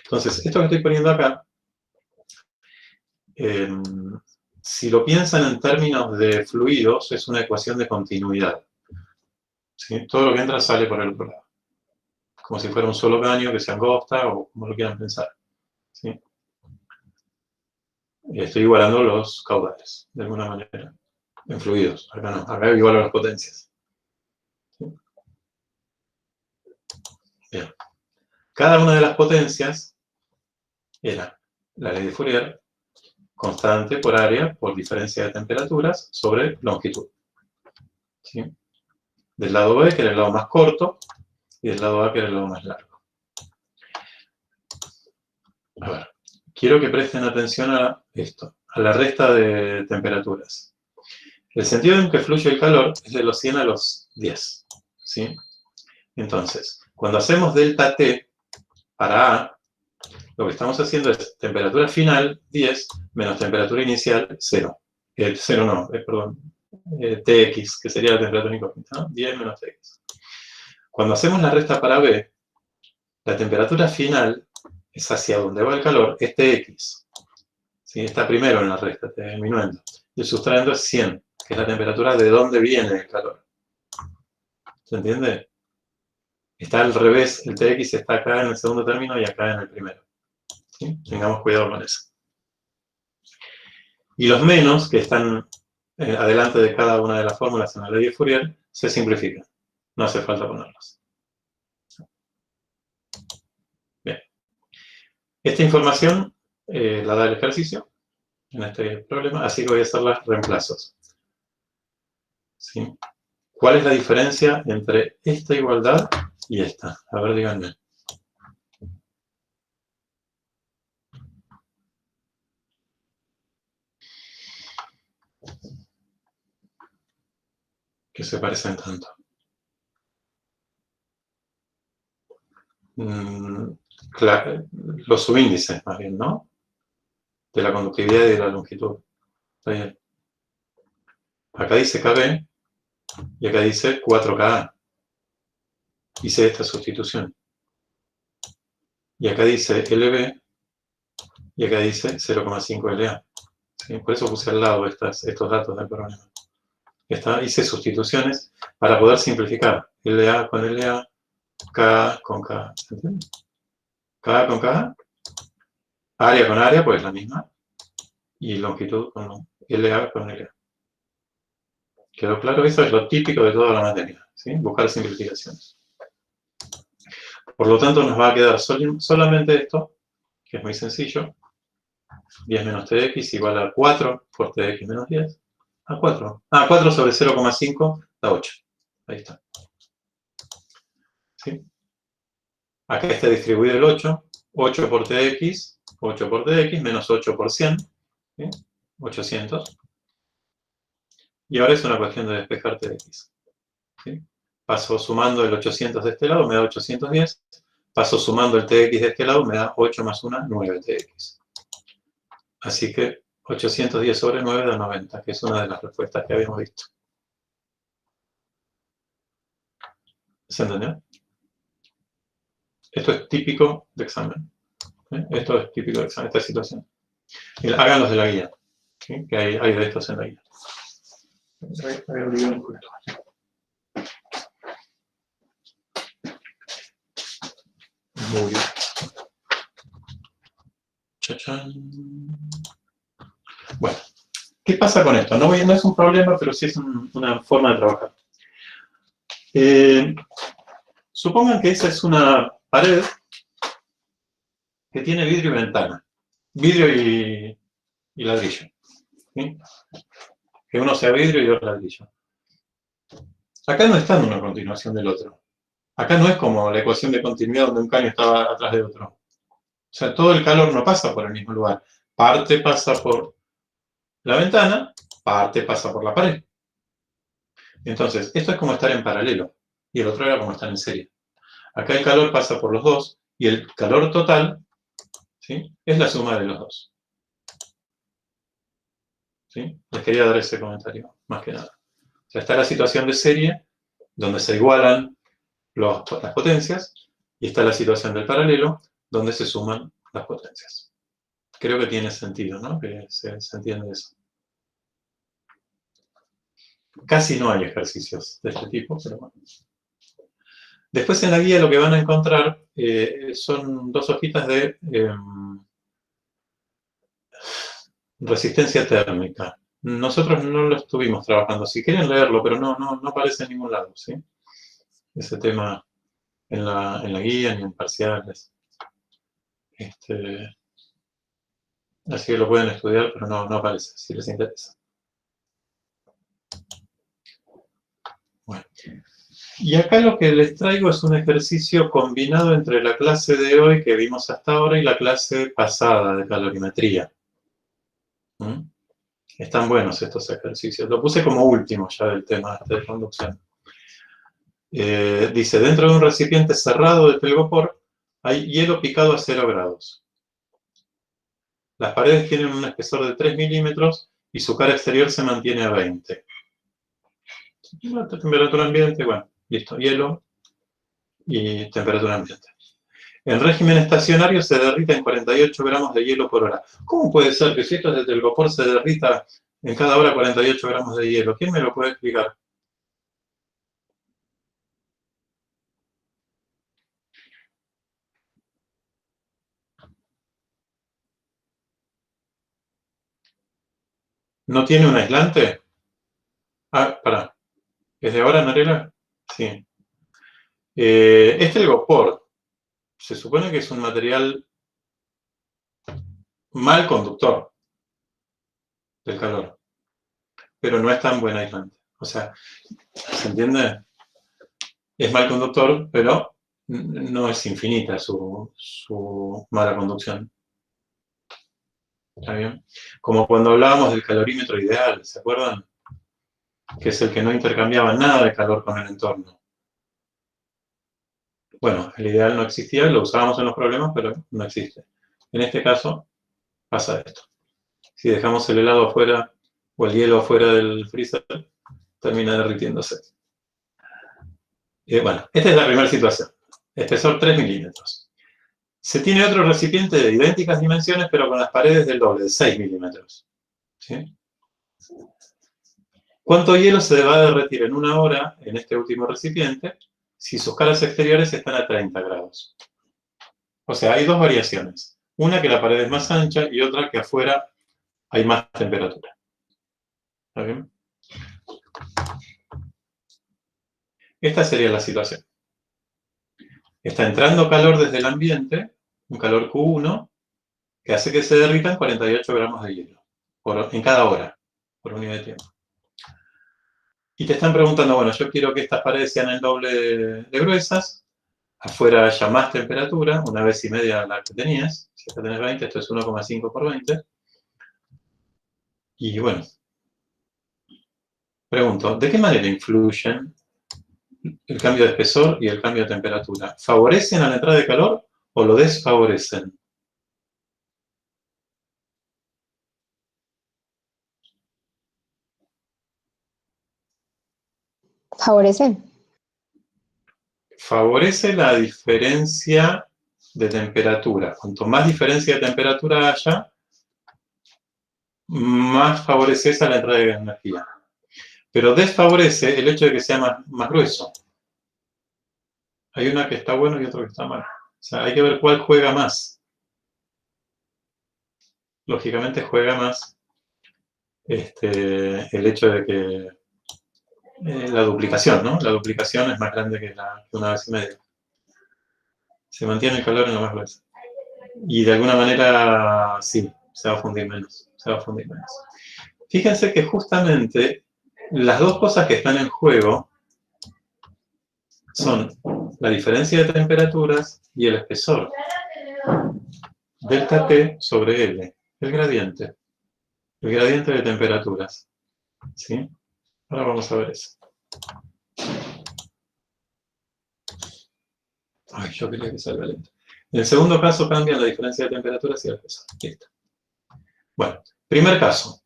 Entonces, esto que estoy poniendo acá, si lo piensan en términos de fluidos, es una ecuación de continuidad. ¿Sí? Todo lo que entra sale por el otro lado. como si fuera un solo caño que se angosta o como lo quieran pensar. ¿Sí? Estoy igualando los caudales, de alguna manera, en fluidos. Acá no, acá igualo las potencias. ¿Sí? Bien. Cada una de las potencias era la ley de Fourier, constante por área por diferencia de temperaturas sobre longitud. ¿Sí? Del lado B, que era el lado más corto, y del lado A, que era el lado más largo. A ver, quiero que presten atención a esto, a la resta de temperaturas. El sentido en que fluye el calor es de los 100 a los 10. ¿Sí? Entonces, cuando hacemos delta T para A, lo que estamos haciendo es temperatura final 10 menos temperatura inicial 0. 0 no, perdón, Tx, que sería la temperatura incógnita, ¿no? 10 menos Tx. Cuando hacemos la resta para B, la temperatura final es hacia donde va el calor, es Tx. ¿Sí? Está primero en la resta, disminuyendo. Y el sustrayendo es 100, que es la temperatura de donde viene el calor. ¿Se entiende? Está al revés, el Tx está acá en el segundo término y acá en el primero. ¿Sí? Tengamos cuidado con eso. Y los menos, que están adelante de cada una de las fórmulas en la ley de Fourier, se simplifican. No hace falta ponerlos. Bien. Esta información la da el ejercicio en este problema, así que voy a hacer los reemplazos. ¿Sí? ¿Cuál es la diferencia entre esta igualdad y esta? A ver, díganme. Que se parecen tanto. Claro, los subíndices, más bien, ¿no? De la conductividad y de la longitud. Está bien. Acá dice KB y acá dice 4Ka. Hice esta sustitución. Y acá dice LB y acá dice 0,5 LA. ¿Sí? Por eso puse al lado estos datos del problema. Hice sustituciones para poder simplificar. LA con LA, K con K. ¿Se entiende? K con K, área con área, pues la misma. Y longitud con LA con LA. ¿Quedó claro? Eso es lo típico de toda la materia. ¿Sí? Buscar simplificaciones. Por lo tanto, nos va a quedar solamente esto, que es muy sencillo. 10 menos Tx igual a 4 por Tx menos 10. A 4. 4 sobre 0,5 da 8. Ahí está. ¿Sí? Acá está distribuido el 8. 8 por Tx, 8 por Tx, menos 8 por 100. ¿Sí? 800. Y ahora es una cuestión de despejar Tx. ¿Sí? Paso sumando el 800 de este lado, me da 810. Paso sumando el Tx de este lado, me da 8 más 1, 9 Tx. Así que 810 sobre 9 da 90, que es una de las respuestas que habíamos visto. ¿Se entendió? Esto es típico de examen. ¿Sí? Esto es típico de examen, esta situación. Y háganlos de la guía, ¿sí? Que hay de estos en la guía. Había olvidado un poquito. Muy bien. Chachán. Bueno, ¿qué pasa con esto? No es un problema, pero sí es una forma de trabajar. Supongan que esa es una pared que tiene vidrio y ventana. Vidrio y ladrillo. ¿Sí? Que uno sea vidrio y otro ladrillo. Acá no está en una continuación del otro. Acá no es como la ecuación de continuidad donde un caño estaba atrás de otro. O sea, todo el calor no pasa por el mismo lugar. Parte pasa por la ventana, parte pasa por la pared. Entonces, esto es como estar en paralelo. Y el otro era como estar en serie. Acá el calor pasa por los dos y el calor total, ¿sí?, es la suma de los dos. ¿Sí? Les quería dar ese comentario, más que nada. O sea, está la situación de serie, donde se igualan las potencias, y está la situación del paralelo, donde se suman las potencias. Creo que tiene sentido, ¿no? Que se entiende eso. Casi no hay ejercicios de este tipo, pero bueno. Después en la guía lo que van a encontrar son 2 hojitas de resistencia térmica. Nosotros no lo estuvimos trabajando. Si quieren leerlo, pero no aparece en ningún lado, ¿sí? Ese tema en la guía ni en parciales. Así que lo pueden estudiar, pero no aparece, si les interesa. Bueno. Y acá lo que les traigo es un ejercicio combinado entre la clase de hoy que vimos hasta ahora y la clase pasada de calorimetría. Están buenos estos ejercicios. Lo puse como último ya del tema de conducción. Dice, dentro de un recipiente cerrado de telgopor hay hielo picado a 0 grados. Las paredes tienen un espesor de 3 milímetros y su cara exterior se mantiene a 20. La temperatura ambiente, bueno, listo, hielo y temperatura ambiente. En régimen estacionario se derrita en 48 gramos de hielo por hora. ¿Cómo puede ser que si esto es de telgopor se derrita en cada hora 48 gramos de hielo? ¿Quién me lo puede explicar? ¿No tiene un aislante? Ah, pará. ¿Es de ahora, Narela? Sí. Es telgopor. Se supone que es un material mal conductor del calor, pero no es tan buen aislante. O sea, ¿se entiende? Es mal conductor, pero no es infinita su mala conducción. ¿Está bien? Como cuando hablábamos del calorímetro ideal, ¿se acuerdan? Que es el que no intercambiaba nada de calor con el entorno. Bueno, el ideal no existía, lo usábamos en los problemas, pero no existe. En este caso, pasa esto. Si dejamos el helado afuera o el hielo afuera del freezer, termina derritiéndose. Bueno, esta es la primera situación. Espesor 3 milímetros. Se tiene otro recipiente de idénticas dimensiones, pero con las paredes del doble, de 6 milímetros. ¿Sí? ¿Cuánto hielo se va a derretir en una hora en este último recipiente si sus caras exteriores están a 30 grados? O sea, hay 2 variaciones. Una que la pared es más ancha y otra que afuera hay más temperatura. ¿Está bien? Esta sería la situación. Está entrando calor desde el ambiente, un calor Q1, que hace que se derritan 48 gramos de hielo en cada hora, por unidad de tiempo. Y te están preguntando, bueno, yo quiero que estas paredes sean el doble de gruesas, afuera haya más temperatura, 1,5 veces la que tenías, si acá tenés 20, esto es 1,5 por 20. Y bueno, pregunto, ¿de qué manera influyen el cambio de espesor y el cambio de temperatura? ¿Favorecen a la entrada de calor o lo desfavorecen? ¿Favorecen? Favorece la diferencia de temperatura. Cuanto más diferencia de temperatura haya, más favoreces a la entrada de energía. Pero desfavorece el hecho de que sea más grueso. Hay una que está buena y otra que está mal. O sea, hay que ver cuál juega más. Lógicamente juega más el hecho de que la duplicación, ¿no? La duplicación es más grande que 1,5 veces. Se mantiene el calor en lo más grueso. Y de alguna manera, sí, se va a fundir menos. Se va a fundir menos. Fíjense que justamente las 2 cosas que están en juego son la diferencia de temperaturas y el espesor. Delta T sobre L, el gradiente de temperaturas. ¿Sí? Ahora vamos a ver eso. Ay, yo quería que salga lento. En el segundo caso cambia la diferencia de temperaturas y el espesor. Listo. Bueno, primer caso.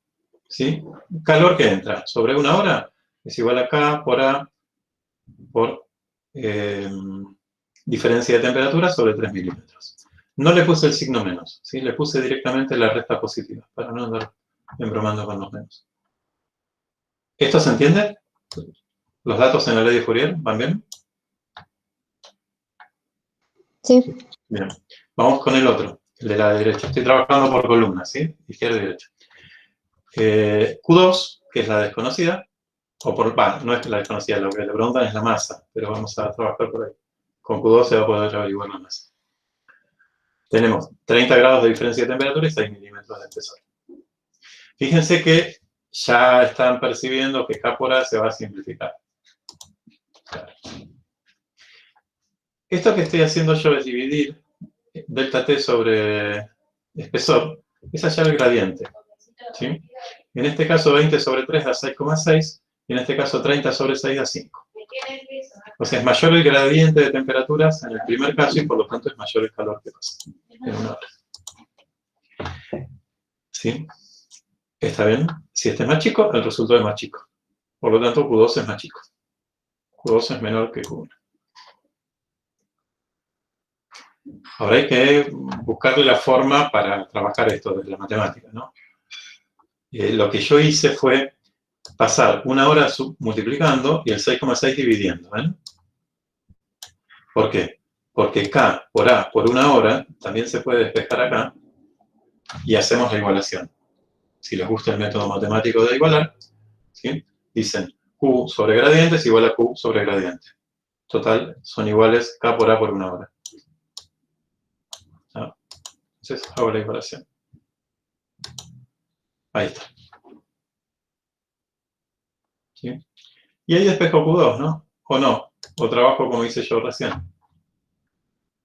¿Sí? Calor que entra sobre 1 hora es igual a K por A por diferencia de temperatura sobre 3 milímetros. No le puse el signo menos, ¿sí? Le puse directamente la resta positiva, para no andar embromando con los menos. ¿Esto se entiende? ¿Los datos en la ley de Fourier van bien? Sí. Bien. Vamos con el otro, el de la derecha. Estoy trabajando por columnas, ¿sí? Izquierda y derecha. Q2, que es la desconocida, no es la desconocida, lo que le preguntan es la masa, pero vamos a trabajar por ahí. Con Q2 se va a poder averiguar la masa. Tenemos 30 grados de diferencia de temperatura y 6 milímetros de espesor. Fíjense que ya están percibiendo que K por A se va a simplificar. Claro. Esto que estoy haciendo yo es dividir delta T sobre espesor, es hallar el gradiente. ¿Sí? En este caso 20 sobre 3 da 6,6 y en este caso 30 sobre 6 da 5. O sea, es mayor el gradiente de temperaturas en el primer caso y por lo tanto es mayor el calor que pasa en una hora. ¿Sí? ¿Está bien? Si este es más chico, el resultado es más chico. Por lo tanto, Q2 es más chico. Q2 es menor que Q1. Ahora hay que buscarle la forma para trabajar esto desde la matemática, ¿no? Lo que yo hice fue pasar una hora multiplicando y el 6,6 dividiendo. ¿Ven? ¿Por qué? Porque K por A por una hora también se puede despejar acá y hacemos la igualación. Si les gusta el método matemático de igualar, ¿sí? Dicen Q sobre gradiente es igual a Q sobre gradiente. Total, son iguales K por A por una hora. ¿Ah? Entonces hago la igualación. Ahí está. ¿Sí? Y ahí despejo Q2, ¿no? O no, o trabajo como hice yo recién.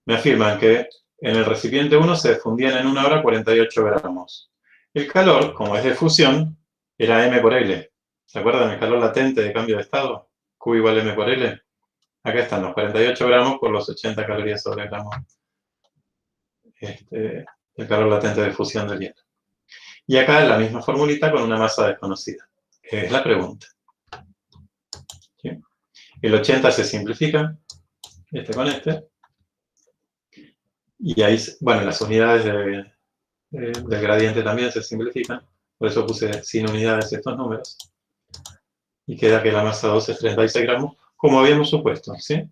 Me afirman que en el recipiente 1 se fundían en una hora 48 gramos. El calor, como es de fusión, era M por L. ¿Se acuerdan? El calor latente de cambio de estado, Q igual M por L. Acá están los 48 gramos por los 80 calorías sobre gramo. El calor latente de fusión del hielo. Y acá la misma formulita con una masa desconocida. Es la pregunta. ¿Sí? El 80 se simplifica, este con este. Y ahí, bueno, las unidades del gradiente también se simplifican. Por eso puse sin unidades estos números. Y queda que la masa 2 es 36 gramos, como habíamos supuesto, ¿sí?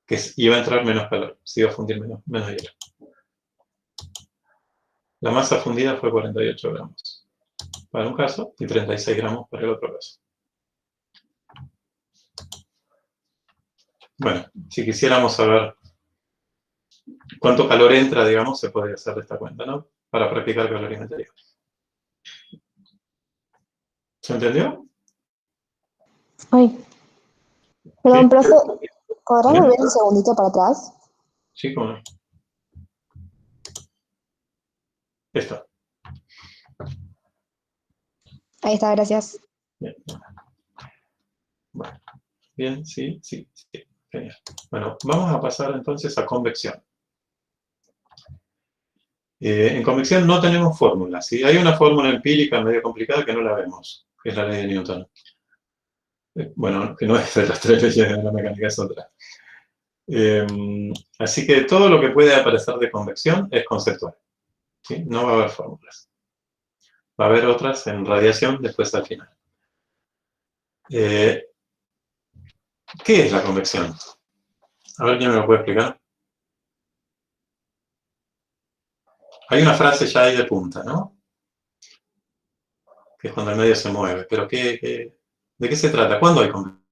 Que iba a entrar menos calor, se iba a fundir menos hielo. La masa fundida fue 48 gramos para un caso y 36 gramos para el otro caso. Bueno, si quisiéramos saber cuánto calor entra, digamos, se podría hacer de esta cuenta, ¿no? Para practicar calorimetría. ¿Se entendió? Ay. Perdón, ¿Sí? profe, ¿podrás ¿Bien? volver un segundito para atrás? Sí, cómo no. Esto. Ahí está, gracias. Bien. Bueno, bien, sí. Genial. Bueno, vamos a pasar entonces a convección. En convección no tenemos fórmulas, ¿sí? Hay una fórmula empírica medio complicada que no la vemos, que es la ley de Newton. Bueno, que no es de las tres leyes de la mecánica, es otra. Así que todo lo que puede aparecer de convección es conceptual, ¿sí? No va a haber fórmulas. Va a haber otras en radiación después al final. ¿Qué es la convección? A ver quién me lo puede explicar. Hay una frase ya ahí de punta, ¿no? Que es cuando el medio se mueve. Pero ¿de qué se trata? ¿Cuándo hay convección?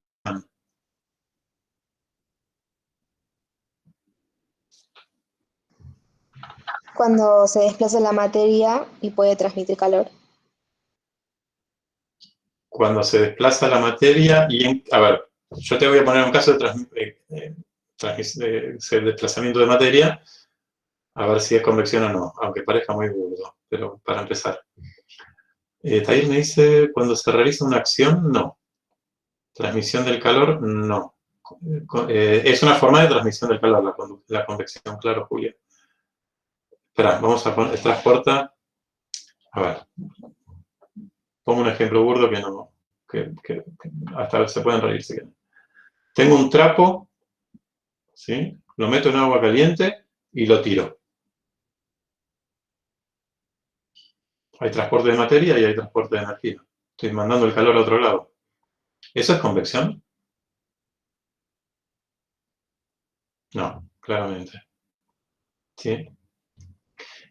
Cuando se desplaza la materia y puede transmitir calor. Cuando se desplaza la materia a ver, yo te voy a poner un caso de desplazamiento de materia, a ver si es convección o no, aunque parezca muy burdo, pero para empezar. Tahir me dice, cuando se realiza una acción, no. Transmisión del calor, no. Es una forma de transmisión del calor, la convección, claro, Julia. Espera, vamos a poner, transporta, a ver, pongo un ejemplo burdo que no, que hasta se pueden reír si quieren. Tengo un trapo, ¿sí? Lo meto en agua caliente y lo tiro. Hay transporte de materia y hay transporte de energía. Estoy mandando el calor a otro lado. ¿Eso es convección? No. claramente. ¿Sí?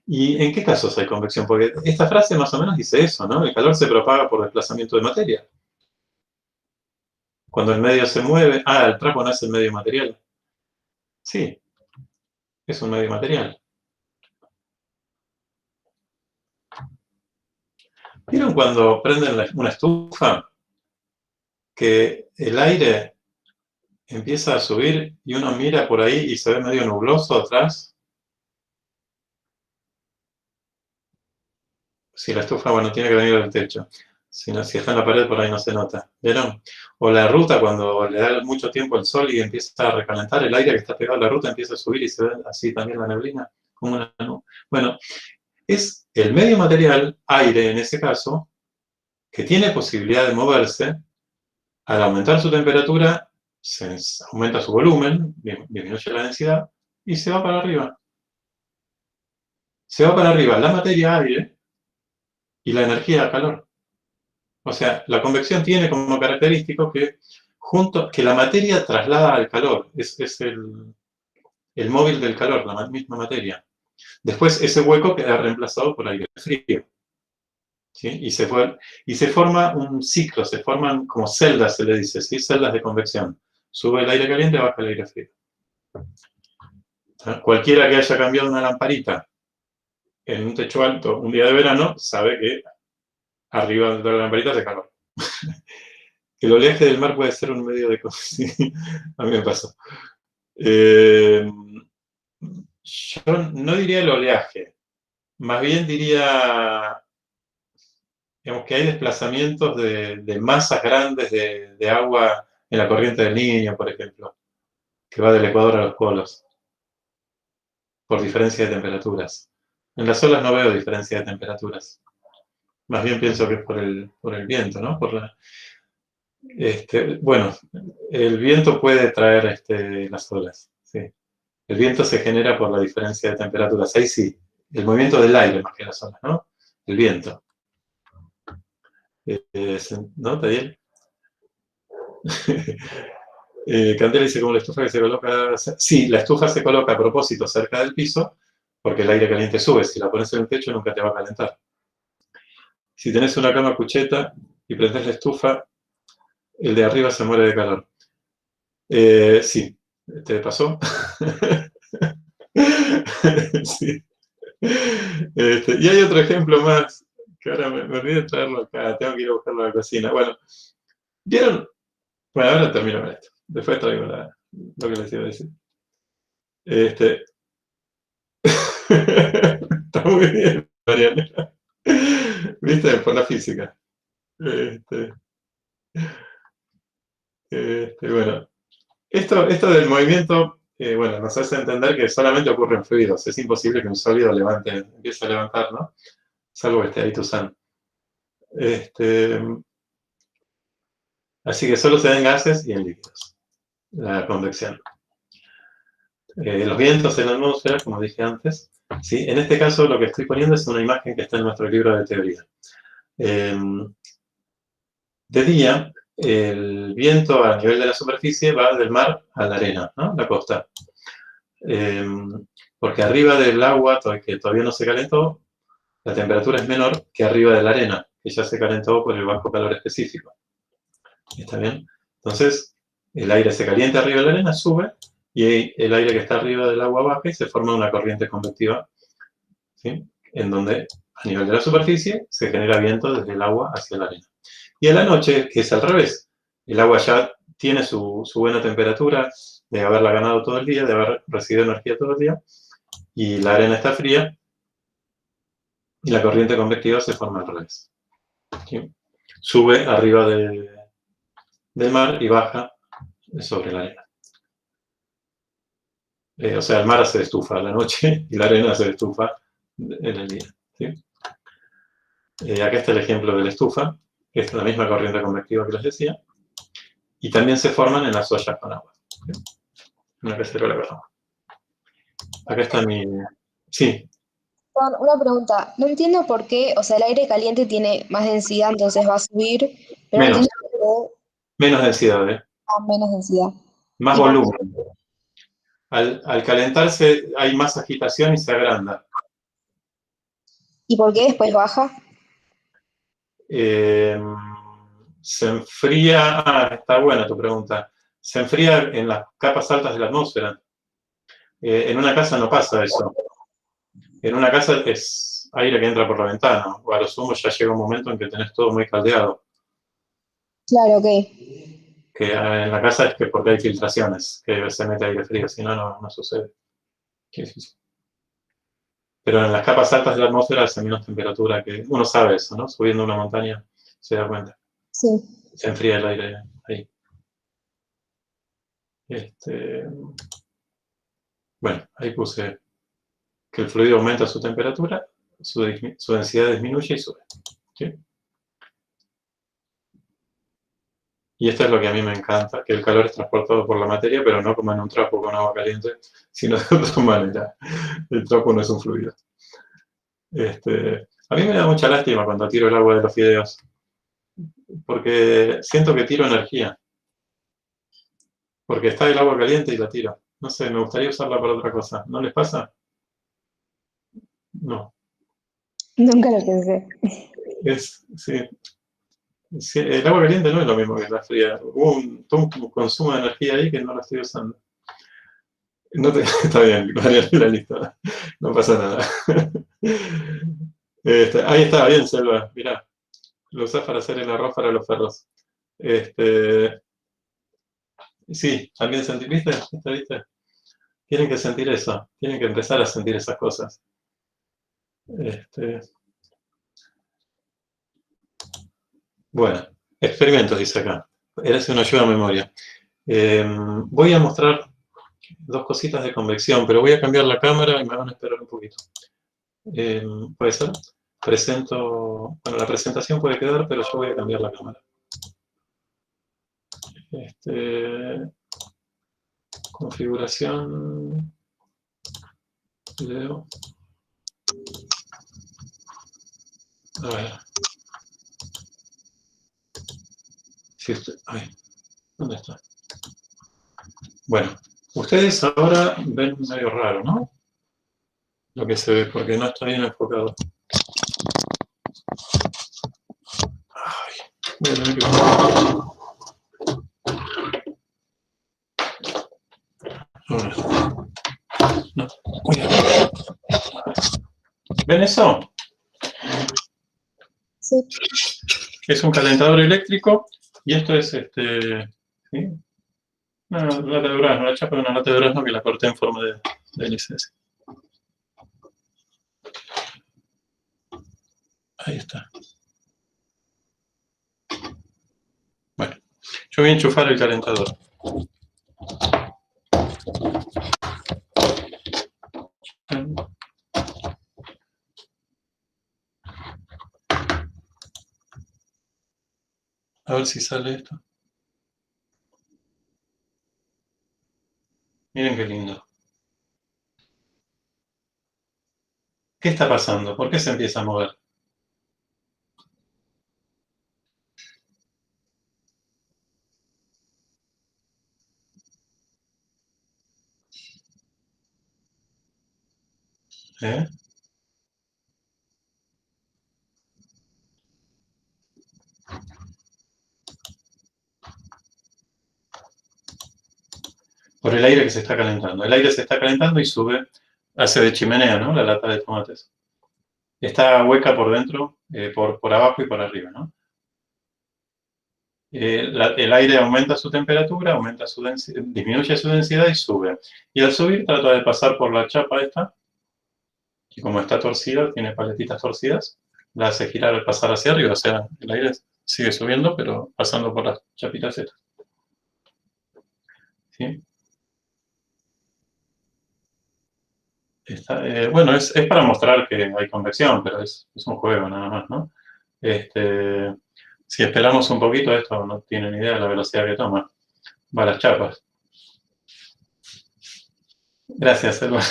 ¿Y en qué casos hay convección? Porque esta frase más o menos dice eso, ¿no? El calor se propaga por desplazamiento de materia. Cuando el medio se mueve... Ah, el trapo no es el medio material. Sí, es un medio material. ¿Vieron cuando prenden una estufa? Que el aire empieza a subir y uno mira por ahí y se ve medio nubloso atrás. Si la estufa, bueno, tiene que venir del techo. Si está en la pared, por ahí no se nota. ¿Vieron? O la ruta, cuando le da mucho tiempo el sol y empieza a recalentar, el aire que está pegado a la ruta empieza a subir y se ve así también la neblina, como una nube. Bueno, es el medio material, aire en ese caso, que tiene posibilidad de moverse. Al aumentar su temperatura, se aumenta su volumen, disminuye la densidad y se va para arriba. Se va para arriba la materia aire y la energía calor. O sea, la convección tiene como característico que la materia traslada al calor, es el móvil del calor, la misma materia. Después ese hueco queda reemplazado por aire frío. ¿Sí? Y se forma un ciclo, se forman como celdas, se le dice, ¿sí? Celdas de convección. Sube el aire caliente, baja el aire frío. Cualquiera que haya cambiado una lamparita en un techo alto un día de verano sabe que arriba de la lamparita hace calor. El oleaje del mar puede ser un medio de convección. A mí me pasó. Yo no diría el oleaje, más bien diría, digamos, que hay desplazamientos de masas grandes de agua en la corriente del Niño, por ejemplo, que va del Ecuador a los polos, por diferencia de temperaturas. En las olas no veo diferencia de temperaturas. Más bien pienso que es por el viento, ¿no? Bueno, el viento puede traer las olas, sí. El viento se genera por la diferencia de temperaturas. Ahí sí, el movimiento del aire más que las olas, ¿no? El viento. ¿No, Tadiel? Candela dice, como la estufa que se coloca... Sí, la estufa se coloca a propósito cerca del piso, porque el aire caliente sube. Si la pones en el techo, nunca te va a calentar. Si tenés una cama cucheta y prendés la estufa, el de arriba se muere de calor. Sí, ¿te pasó? Sí. Y hay otro ejemplo más, que ahora me olvidé de traerlo acá, tengo que ir a buscarlo a la cocina. Bueno, ¿vieron? Bueno, ahora termino con esto. Después traigo lo que les iba a decir. Está muy bien, Mariana. ¿Viste? Por la física. Bueno, esto del movimiento, bueno, nos hace entender que solamente ocurre en fluidos. Es imposible que un sólido empiece a levantar, ¿no? Salvo que esté ahí Tuzán. Así que solo se da en gases y en líquidos, la convección. Los vientos en la atmósfera, como dije antes, ¿sí? En este caso lo que estoy poniendo es una imagen que está en nuestro libro de teoría. De día, el viento a nivel de la superficie va del mar a la arena, ¿no? La costa. Porque arriba del agua, que todavía no se calentó, la temperatura es menor que arriba de la arena, que ya se calentó por el bajo calor específico. ¿Está bien? Entonces, el aire se calienta arriba de la arena, sube, y el aire que está arriba del agua baja y se forma una corriente convectiva, ¿sí? En donde, a nivel de la superficie, se genera viento desde el agua hacia la arena. Y en la noche, que es al revés, el agua ya tiene su buena temperatura, de haberla ganado todo el día, de haber recibido energía todo el día, y la arena está fría, y la corriente convectiva se forma al revés. ¿Sí? Sube arriba del mar y baja sobre la arena. O sea, el mar se estufa a la noche y la arena se estufa en el día. ¿Sí? Acá está el ejemplo de la estufa, que es la misma corriente convectiva que les decía, y también se forman en las ollas con agua. ¿Sí? Una cacerola con agua. Acá está mi... Sí. Una pregunta, no entiendo por qué, o sea, el aire caliente tiene más densidad, entonces va a subir, pero no Menos. entiendo por qué Menos densidad, ¿eh? menos densidad. Más ¿Y por qué? volumen. Al calentarse hay más agitación y se agranda. ¿Y por qué después baja? Se enfría, está buena tu pregunta, se enfría en las capas altas de la atmósfera. En una casa no pasa eso. En una casa es aire que entra por la ventana, o a lo sumo ya llega un momento en que tenés todo muy caldeado. Claro, ok. Que en la casa es que porque hay filtraciones, que se mete aire frío, si no, no sucede. Pero en las capas altas de la atmósfera hace menos temperatura, que uno sabe eso, ¿no? Subiendo una montaña se da cuenta. Sí. Se enfría el aire ahí. Bueno, ahí puse que el fluido aumenta su temperatura, su densidad disminuye y sube. ¿Sí? Y esto es lo que a mí me encanta, que el calor es transportado por la materia, pero no como en un trapo con agua caliente, sino de otra manera. El trapo no es un fluido. A mí me da mucha lástima cuando tiro el agua de los fideos, porque siento que tiro energía. Porque está el agua caliente y la tiro. No sé, me gustaría usarla para otra cosa. ¿No les pasa? No. Nunca lo pensé. Sí. Sí, el agua caliente no es lo mismo que la fría. Hubo todo un consumo de energía ahí que no la estoy usando. Está bien, Mariana, la lista. No pasa nada. Ahí está, bien, Selva. Mirá, lo usás para hacer el arroz para los perros. Sí, también sentí, ¿viste? ¿Viste? Tienen que sentir eso. Tienen que empezar a sentir esas cosas. Bueno, experimentos, dice acá. Eres una ayuda a memoria. Voy a mostrar dos cositas de convección, pero voy a cambiar la cámara y me van a esperar un poquito. ¿Puede ser? Bueno, la presentación puede quedar, pero yo voy a cambiar la cámara. Configuración, video. A ver. ¿Dónde está? Bueno, ustedes ahora ven medio raro, ¿no? Lo que se ve, porque no está bien enfocado. Voy a tener que... No. ¿Ven eso? Sí. Es un calentador eléctrico y esto es ¿sí? Una lata de durazno, la chapa de una lata de durazno que la corté en forma de LCS. Ahí está. Bueno, yo voy a enchufar el calentador. A ver si sale esto. Miren qué lindo. ¿Qué está pasando? ¿Por qué se empieza a mover? ¿Eh? Por el aire que se está calentando. El aire se está calentando y sube, hace de chimenea, ¿no? La lata de tomates. Está hueca por dentro, por abajo y por arriba, ¿no? El aire aumenta su temperatura, disminuye su densidad y sube. Y al subir trata de pasar por la chapa esta, y como está torcida, tiene paletitas torcidas, la hace girar al pasar hacia arriba, o sea, el aire sigue subiendo, pero pasando por las chapitas estas. ¿Sí? Bueno, es para mostrar que hay convección, pero es un juego nada más, ¿no? Si esperamos un poquito, esto no tienen idea de la velocidad que toma. Va a las chapas. Gracias, Elba.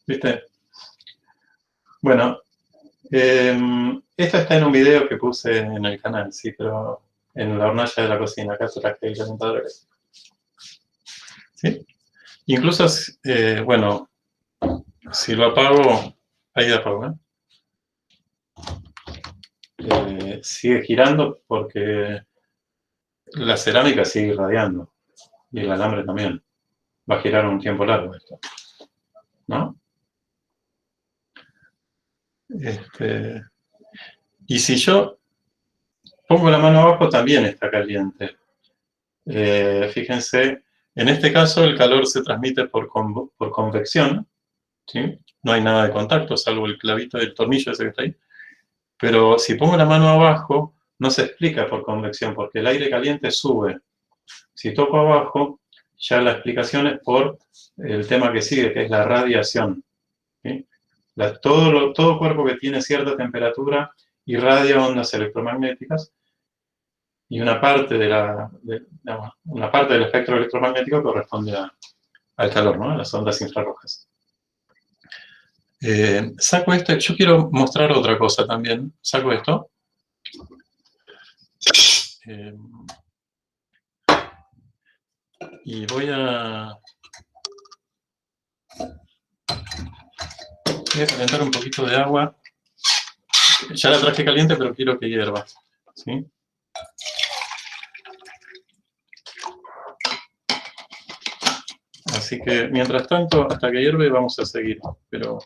¿Viste? Bueno, esto está en un video que puse en el canal, sí, pero en la hornalla de la cocina. Acá se traje el calentador. ¿Sí? Incluso, bueno, si lo apago, ahí apago, sigue girando porque la cerámica sigue irradiando y el alambre también. Va a girar un tiempo largo esto, ¿no? Y si yo pongo la mano abajo, también está caliente. Fíjense, en este caso el calor se transmite por convección, ¿sí? No hay nada de contacto, salvo el clavito del tornillo ese que está ahí. Pero si pongo la mano abajo, no se explica por convección, porque el aire caliente sube. Si toco abajo, ya la explicación es por el tema que sigue, que es la radiación, ¿sí? Todo cuerpo que tiene cierta temperatura irradia ondas electromagnéticas, y una parte una parte del espectro electromagnético corresponde al calor, ¿no? A las ondas infrarrojas. Saco esto, yo quiero mostrar otra cosa también. Saco esto. Y voy a calentar un poquito de agua. Ya la traje caliente, pero quiero que hierva, ¿sí? Así que, mientras tanto, hasta que hierve, vamos a seguir. Pero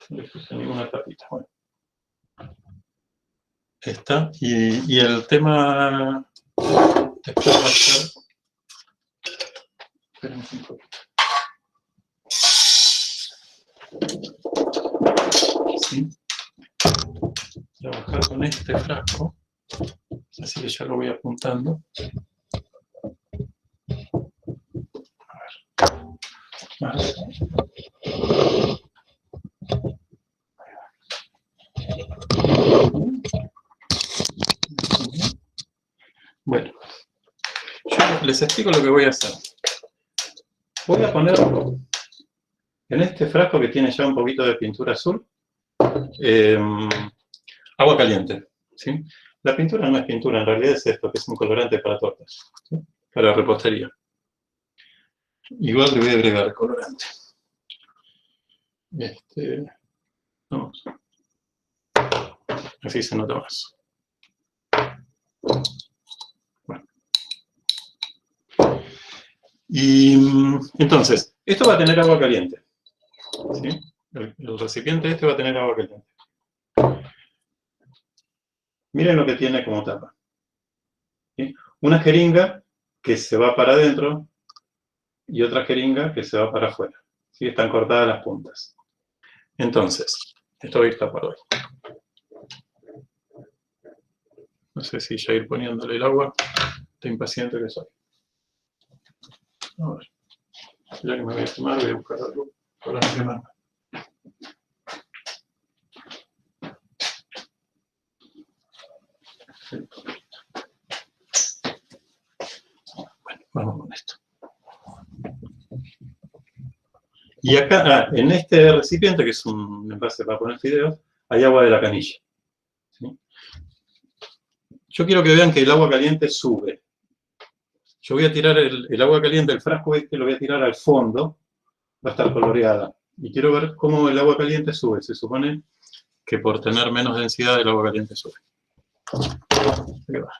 no le puse ninguna tapita. Bueno. Está. Y el tema después va a ser... Esperen un poquito. ¿Sí? Trabajar con este frasco. Así que ya lo voy apuntando. A ver. Bueno, yo les explico lo que voy a hacer. Voy a poner en este frasco que tiene ya un poquito de pintura azul, agua caliente, ¿sí? La pintura no es pintura, en realidad es esto, que es un colorante para tortas, ¿sí? Para repostería. Igual le voy a agregar colorante. Vamos. Así se nota más. Bueno. Y entonces, esto va a tener agua caliente, ¿sí? El recipiente este va a tener agua caliente. Miren lo que tiene como tapa, ¿sí? Una jeringa que se va para adentro y otra jeringa que se va para afuera, ¿sí? Están cortadas las puntas. Entonces, esto voy a tapar hoy. No sé si ya ir poniéndole el agua, estoy impaciente que soy. A ver, ya que me voy a quemar, voy a buscar algo para no quemarme. Bueno, vamos con esto. Y acá, en este recipiente, que es un envase para poner fideos, hay agua de la canilla, ¿sí? Yo quiero que vean que el agua caliente sube. Yo voy a tirar el agua caliente, el frasco este lo voy a tirar al fondo, va a estar coloreada. Y quiero ver cómo el agua caliente sube. Se supone que por tener menos densidad el agua caliente sube. Ahí va.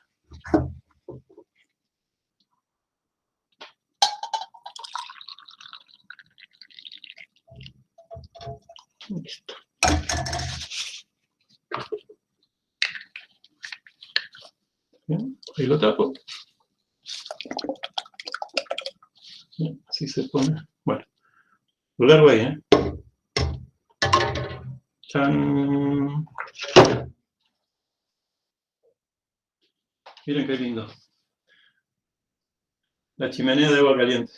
Listo. Bien, ahí lo tapo. Bien, así se pone. Bueno, lo largo ahí, ¿eh? ¡Chan! Miren qué lindo. La chimenea de agua caliente.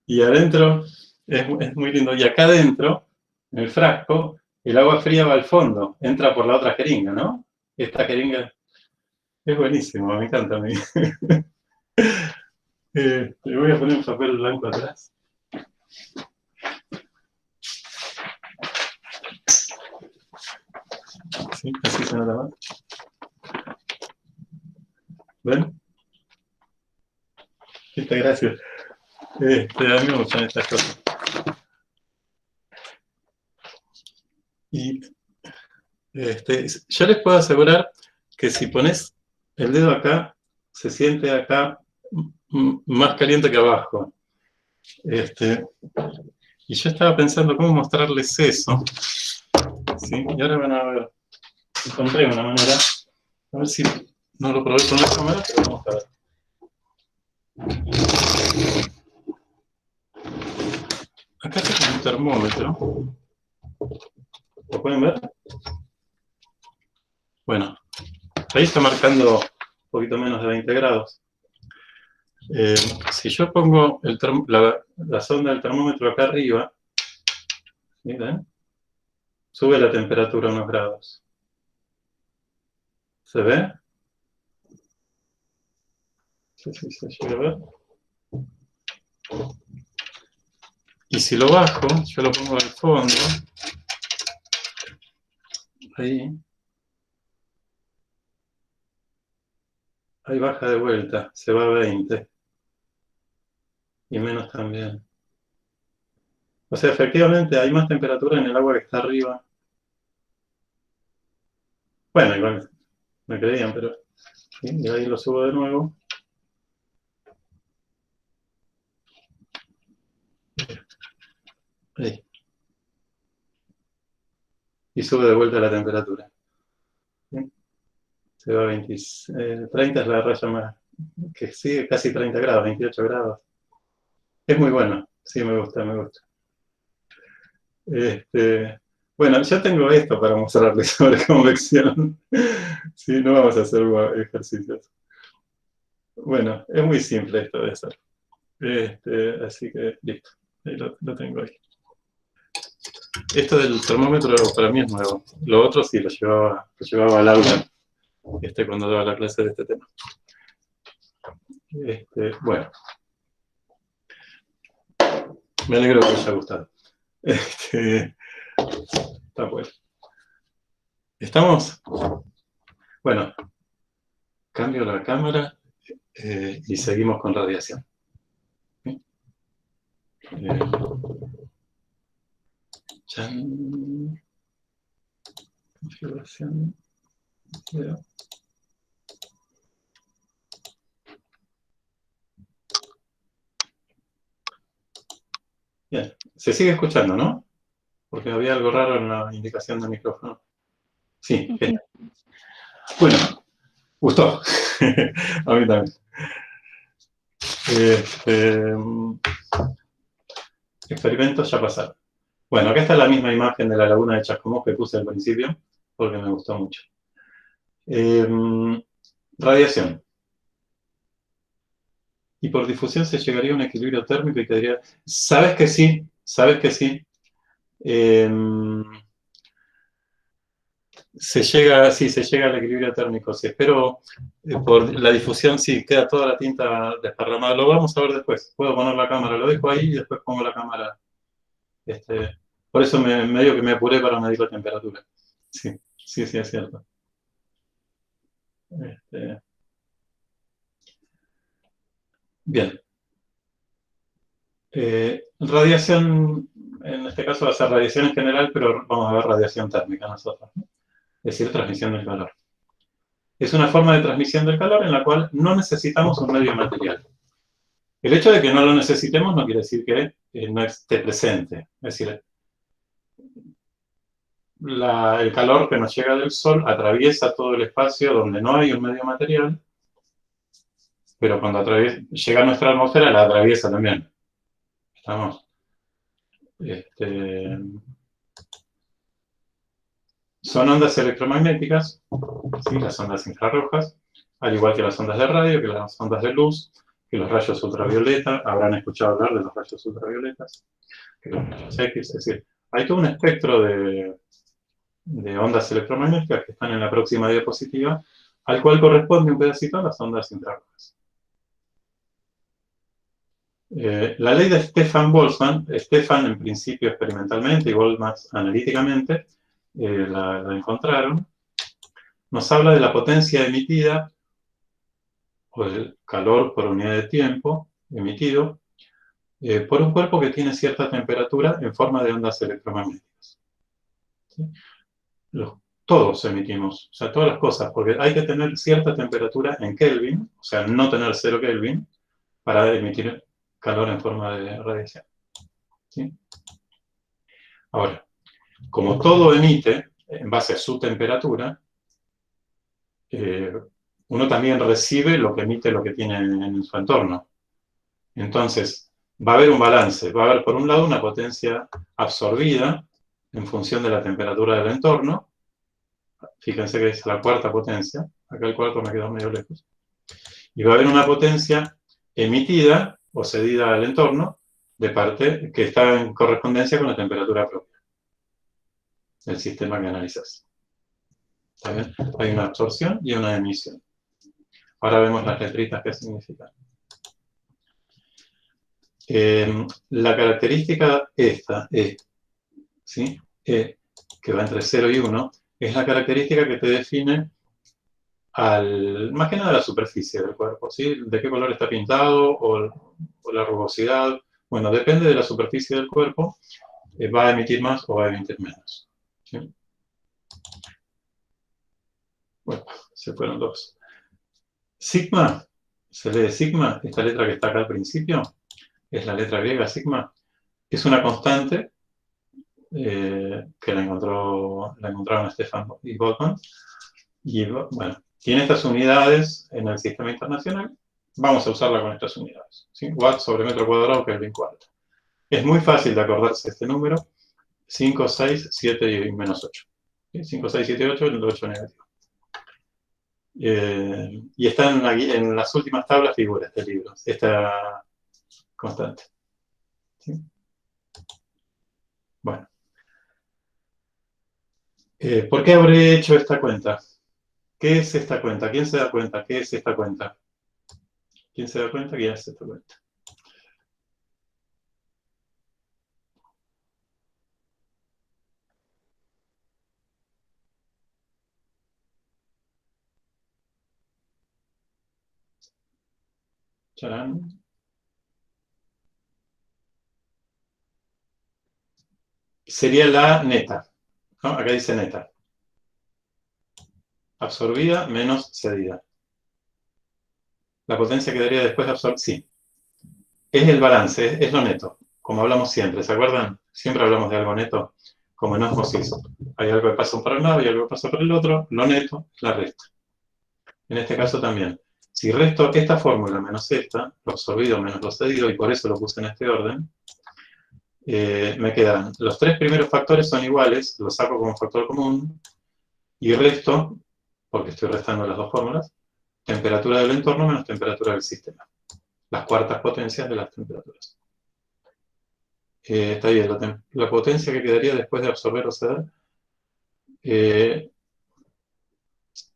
Y adentro es muy lindo. Y acá adentro, en el frasco, el agua fría va al fondo. Entra por la otra jeringa, ¿no? Esta jeringa es buenísimo, me encanta a mí. Le voy a poner un papel blanco atrás. ¿Sí? Así se nota más. ¿Ven? Gracias. A mí me gustan estas cosas. Y yo les puedo asegurar que si pones el dedo acá, se siente acá más caliente que abajo. Y yo estaba pensando cómo mostrarles eso. ¿Sí? Y ahora van a ver. Encontré una manera. A ver si no lo probé con la cámara, pero vamos a ver. Acá tengo un termómetro. ¿Lo pueden ver? Bueno, ahí está marcando un poquito menos de 20 grados. Si yo pongo la sonda del termómetro acá arriba, miren, sube la temperatura unos grados. ¿Se ve? Sí, se llega a ver. Y si lo bajo, yo lo pongo al fondo, ahí baja de vuelta, se va a 20. Y menos también. O sea, efectivamente hay más temperatura en el agua que está arriba. Bueno, igual me creían, pero ¿sí? Y ahí lo subo de nuevo. Ahí. Y sube de vuelta la temperatura. ¿Sí? Se va a 20, 30 es la raya más, que sigue casi 30 grados, 28 grados. Es muy bueno, sí, me gusta, me gusta. Bueno, yo tengo esto para mostrarles sobre convección. Sí, no vamos a hacer ejercicios. Bueno, es muy simple esto de hacer. Así que listo, ahí lo tengo ahí. Esto del termómetro para mí es nuevo. Lo otro sí lo llevaba al aula cuando daba la clase de este tema. Bueno. Me alegro que os haya gustado. Está bueno. ¿Estamos? Bueno, cambio la cámara y seguimos con radiación. Configuración. Bien, se sigue escuchando, ¿no? Porque había algo raro en la indicación del micrófono. Sí, bien. Bueno, gustó. A mí también. Experimentos ya pasaron. Bueno, acá está la misma imagen de la laguna de Chascomús que puse al principio, porque me gustó mucho. Radiación. Y por difusión se llegaría a un equilibrio térmico y quedaría... ¿Sabes que sí? ¿Sabes que sí? Se llega al equilibrio térmico, sí, pero por la difusión sí, queda toda la tinta desparramada. Lo vamos a ver después. Puedo poner la cámara, lo dejo ahí y después pongo la cámara. Por eso medio que me apuré para medir la temperatura. Sí, es cierto. Bien. Radiación, en este caso va a ser radiación en general, pero vamos a ver radiación térmica nosotros, ¿no? Es decir, transmisión del calor. Es una forma de transmisión del calor en la cual no necesitamos un medio material. El hecho de que no lo necesitemos no quiere decir que no esté presente. Es decir, el calor que nos llega del Sol atraviesa todo el espacio donde no hay un medio material, pero cuando llega a nuestra atmósfera la atraviesa también. ¿Estamos? Son ondas electromagnéticas, ¿sí? Las ondas infrarrojas, al igual que las ondas de radio, que las ondas de luz, que los rayos ultravioleta. Habrán escuchado hablar de los rayos ultravioletas, que los rayos X. Es decir, hay todo un espectro de ondas electromagnéticas que están en la próxima diapositiva, al cual corresponde un pedacito a las ondas infrarrojas. La ley de Stefan-Boltzmann, Stefan en principio experimentalmente y Boltzmann analíticamente, la encontraron, nos habla de la potencia emitida, o del calor por unidad de tiempo emitido, por un cuerpo que tiene cierta temperatura en forma de ondas electromagnéticas. ¿Sí? Todos emitimos, o sea, todas las cosas, porque hay que tener cierta temperatura en Kelvin, o sea, no tener 0 Kelvin, para emitir calor en forma de radiación. ¿Sí? Ahora, como todo emite en base a su temperatura, uno también recibe lo que emite lo que tiene en su entorno. Entonces, va a haber un balance, va a haber por un lado una potencia absorbida en función de la temperatura del entorno. Fíjense que es la cuarta potencia, acá el cuarto me quedó medio lejos. Y va a haber una potencia emitida o cedida al entorno de parte que está en correspondencia con la temperatura propia del sistema que analizas. ¿Está bien? Hay una absorción y una emisión. Ahora vemos las letritas que significan. La característica esta, ¿sí? Que va entre 0 y 1, es la característica que te define más que nada la superficie del cuerpo, ¿sí? De qué color está pintado o la rugosidad. Bueno, depende de la superficie del cuerpo, va a emitir más o va a emitir menos. ¿Sí? Bueno, se fueron dos. Sigma, se lee sigma, esta letra que está acá al principio, es la letra griega sigma, es una constante que la encontraron Stefan y Boltzmann. Y bueno, tiene estas unidades en el sistema internacional. Vamos a usarla con estas unidades. ¿Sí? Watt sobre metro cuadrado, Kelvin cuarto. Es muy fácil de acordarse este número. 5, 6, 7 y menos 8. ¿Sí? 5, 6, 7, 8, el 8 negativo. Y están en las últimas tablas figuras del libro. Esta constante. ¿Sí? Bueno. ¿Por qué habré hecho esta cuenta? ¿Qué es esta cuenta? ¿Quién se da cuenta? ¿Qué es esta cuenta? ¿Quién se da cuenta? ¿Qué es esta cuenta? Charán. Sería la neta. ¿No? Acá dice neta. Absorbida menos cedida. La potencia quedaría después de absorber. Sí. Es el balance, es lo neto. Como hablamos siempre, ¿se acuerdan? Siempre hablamos de algo neto, como en osmosis. Hay algo que pasa por un lado y algo que pasa por el otro. Lo neto es la resta. En este caso también. Si resto esta fórmula menos esta, lo absorbido menos lo cedido, y por eso lo puse en este orden, me quedan los tres primeros factores son iguales, los saco como factor común, y resto, porque estoy restando las dos fórmulas, temperatura del entorno menos temperatura del sistema. Las cuartas potencias de las temperaturas. Está bien, la potencia que quedaría después de absorber o ceder,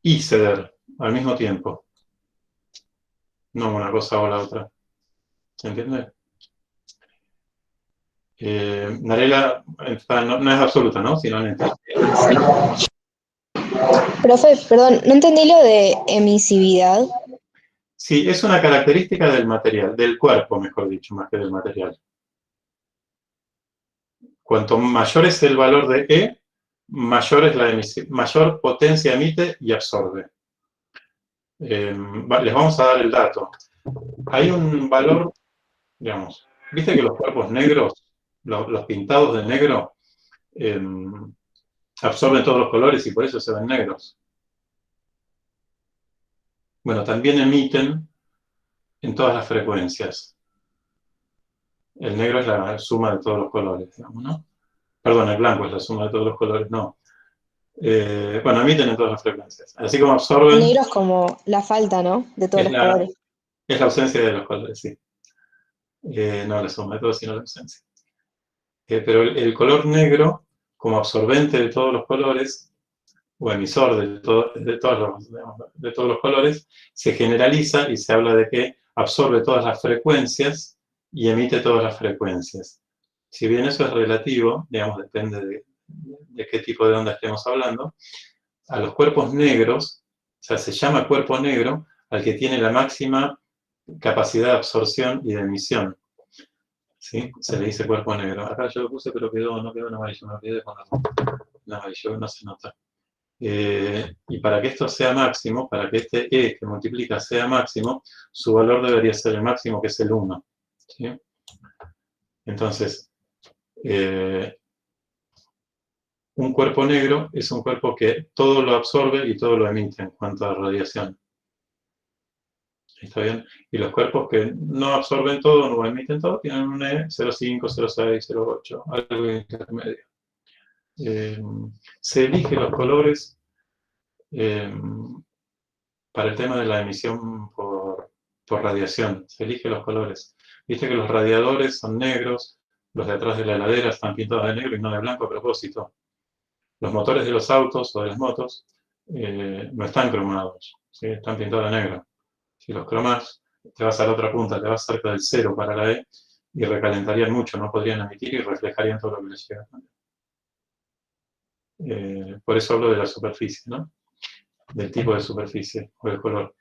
y ceder al mismo tiempo. No una cosa o la otra. ¿Se entiende? Narela no es absoluta, ¿no? Sino neta. Profe, perdón, no entendí lo de emisividad. Sí, es una característica del material, del cuerpo, mejor dicho, más que del material. Cuanto mayor es el valor de E, mayor es la emisión, mayor potencia emite y absorbe. Les vamos a dar el dato. Hay un valor, digamos, viste que los cuerpos negros, los pintados de negro, absorben todos los colores y por eso se ven negros. Bueno, también emiten en todas las frecuencias. El negro es la suma de todos los colores, digamos, ¿no? Perdón, el blanco es la suma de todos los colores, no. Bueno, emiten en todas las frecuencias. Así como absorben... El negro es como la falta, ¿no? De todos los colores. Es la ausencia de los colores, sí. No la suma de todos, sino la ausencia. Pero el color negro, como absorbente de todos los colores, o emisor de todos los colores, se generaliza y se habla de que absorbe todas las frecuencias y emite todas las frecuencias. Si bien eso es relativo, digamos, depende de qué tipo de onda estemos hablando, a los cuerpos negros, o sea, se llama cuerpo negro al que tiene la máxima capacidad de absorción y de emisión. ¿Sí? Se le dice cuerpo negro. Acá yo lo puse, pero no quedó en amarillo, me olvidé de ponerlo. En amarillo, no se nota. Y para que esto sea máximo, para que este E que multiplica sea máximo, su valor debería ser el máximo, que es el 1. ¿Sí? Entonces, un cuerpo negro es un cuerpo que todo lo absorbe y todo lo emite en cuanto a radiación. ¿Está bien? Y los cuerpos que no absorben todo, no emiten todo, tienen un E 0,5, 0,6, 0,8, algo intermedio. Se eligen los colores para el tema de la emisión por radiación. Se eligen los colores. Viste que los radiadores son negros, los de atrás de la heladera están pintados de negro y no de blanco a propósito. Los motores de los autos o de las motos no están cromados, ¿sí? Están pintados de negro. Si los cromas, te vas a la otra punta, te vas cerca del 0 para la E y recalentarían mucho, no podrían emitir y reflejarían todo lo que les llega. Por eso hablo de la superficie, ¿no? Del tipo de superficie o del color.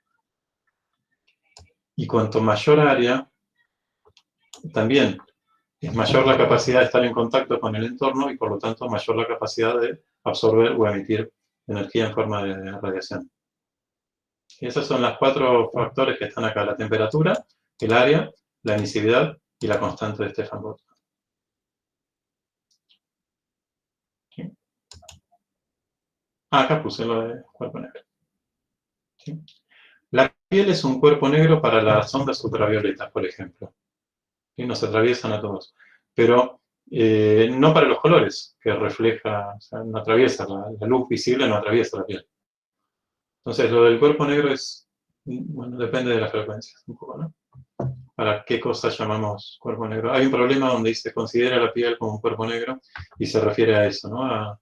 Y cuanto mayor área, también es mayor la capacidad de estar en contacto con el entorno y por lo tanto mayor la capacidad de absorber o emitir energía en forma de radiación. Y esos son los 4 factores que están acá: la temperatura, el área, la emisividad y la constante de Stefan Boltzmann. ¿Sí? Acá puse lo de cuerpo negro. ¿Sí? La piel es un cuerpo negro para las ondas ultravioletas, por ejemplo. ¿Sí? Nos atraviesan a todos. Pero no para los colores, que refleja, o sea, no atraviesa, la luz visible no atraviesa la piel. Entonces, lo del cuerpo negro es, bueno, depende de las frecuencias, un poco, ¿no? ¿Para qué cosa llamamos cuerpo negro? Hay un problema donde se considera la piel como un cuerpo negro y se refiere a eso, ¿no?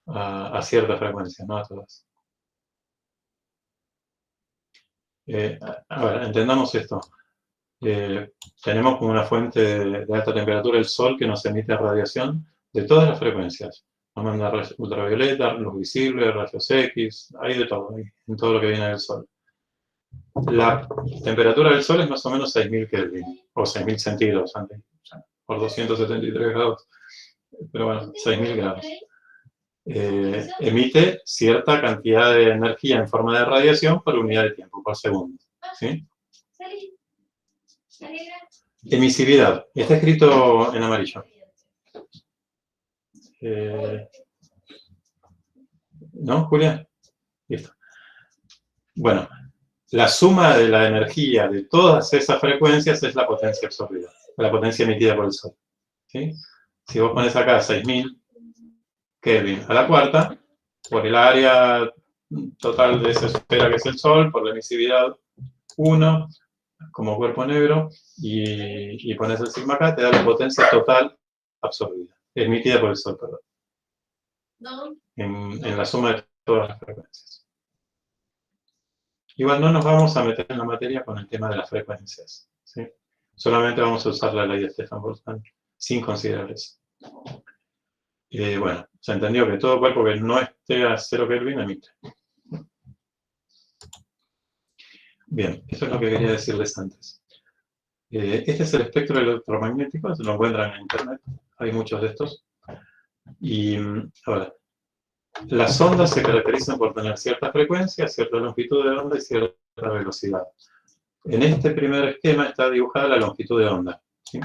A ciertas frecuencias, no a todas. Ahora, entendamos esto. Tenemos como una fuente de alta temperatura el Sol que nos emite radiación de todas las frecuencias. Nos manda ultravioleta, luz visible, rayos X, hay de todo, en todo lo que viene del Sol. La temperatura del Sol es más o menos 6.000 Kelvin, o 6.000 centígrados, por 273 grados, pero bueno, 6.000 grados. Emite cierta cantidad de energía en forma de radiación por unidad de tiempo, por segundo. ¿Sí? Emisividad. Está escrito en amarillo. ¿No, Julia? Listo. Bueno, la suma de la energía de todas esas frecuencias es la potencia absorbida, la potencia emitida por el Sol. ¿Sí? Si vos pones acá 6.000 Kelvin a la cuarta, por el área total de esa esfera que es el Sol, por la emisividad 1, como cuerpo negro, y pones el sigma acá, te da la potencia total absorbida, emitida por el Sol, perdón. En la suma de todas las frecuencias. Igual no nos vamos a meter en la materia con el tema de las frecuencias, ¿sí? Solamente vamos a usar la ley de Stefan Boltzmann sin considerar eso. Bueno, se entendió que todo cuerpo que no esté a 0 Kelvin emite. Bien, eso es lo que quería decirles antes. Este es el espectro electromagnético, se lo encuentran en internet, hay muchos de estos. Y ahora, las ondas se caracterizan por tener cierta frecuencia, cierta longitud de onda y cierta velocidad. En este primer esquema está dibujada la longitud de onda, ¿sí?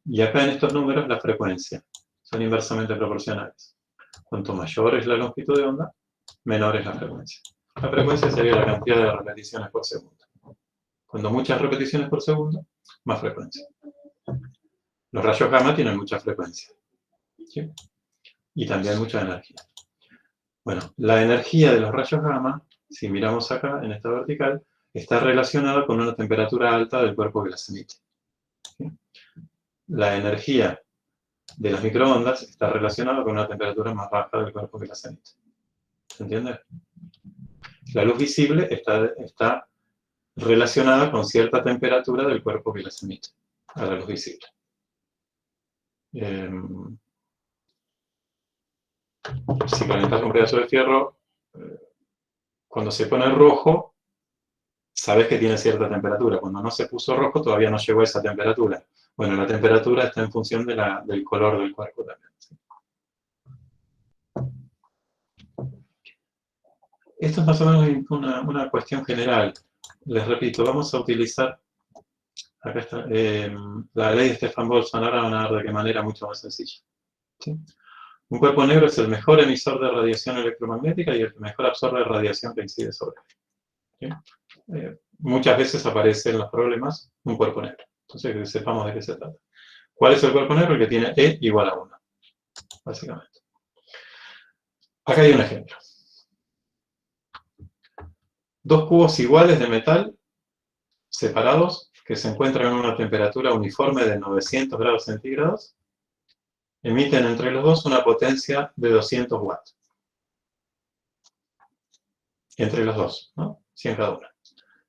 Y acá en estos números la frecuencia. Son inversamente proporcionales. Cuanto mayor es la longitud de onda, menor es la frecuencia. La frecuencia sería la cantidad de repeticiones por segundo. Cuando muchas repeticiones por segundo, más frecuencia. Los rayos gamma tienen mucha frecuencia, ¿sí? Y también mucha energía. Bueno, la energía de los rayos gamma, si miramos acá en esta vertical, está relacionada con una temperatura alta del cuerpo que las emite. ¿Sí? La energía de las microondas está relacionada con una temperatura más baja del cuerpo que las emite. ¿Se entiende? La luz visible está relacionada con cierta temperatura del cuerpo que las emite, a la luz visible. Si calentas un pedazo de fierro, Cuando se pone rojo, sabes que tiene cierta temperatura. Cuando no se puso rojo, todavía no llegó a esa temperatura. Bueno, la temperatura está en función del color del cuerpo también. ¿Sí? Esto es más o menos una cuestión general. Les repito, vamos a utilizar, acá está, la ley de Stefan Boltzmann. Ahora van a ver de qué manera mucho más sencilla. ¿Sí? Un cuerpo negro es el mejor emisor de radiación electromagnética y el que mejor absorbe radiación que incide sobre él. ¿Sí? Muchas veces aparece en los problemas un cuerpo negro. Entonces, que sepamos de qué se trata. ¿Cuál es el cuerpo negro? El que tiene E igual a 1, básicamente. Acá hay un ejemplo. Dos cubos iguales de metal separados que se encuentran en una temperatura uniforme de 900 grados centígrados emiten entre los dos una potencia de 200 watts. Entre los dos, ¿no? 100 cada uno.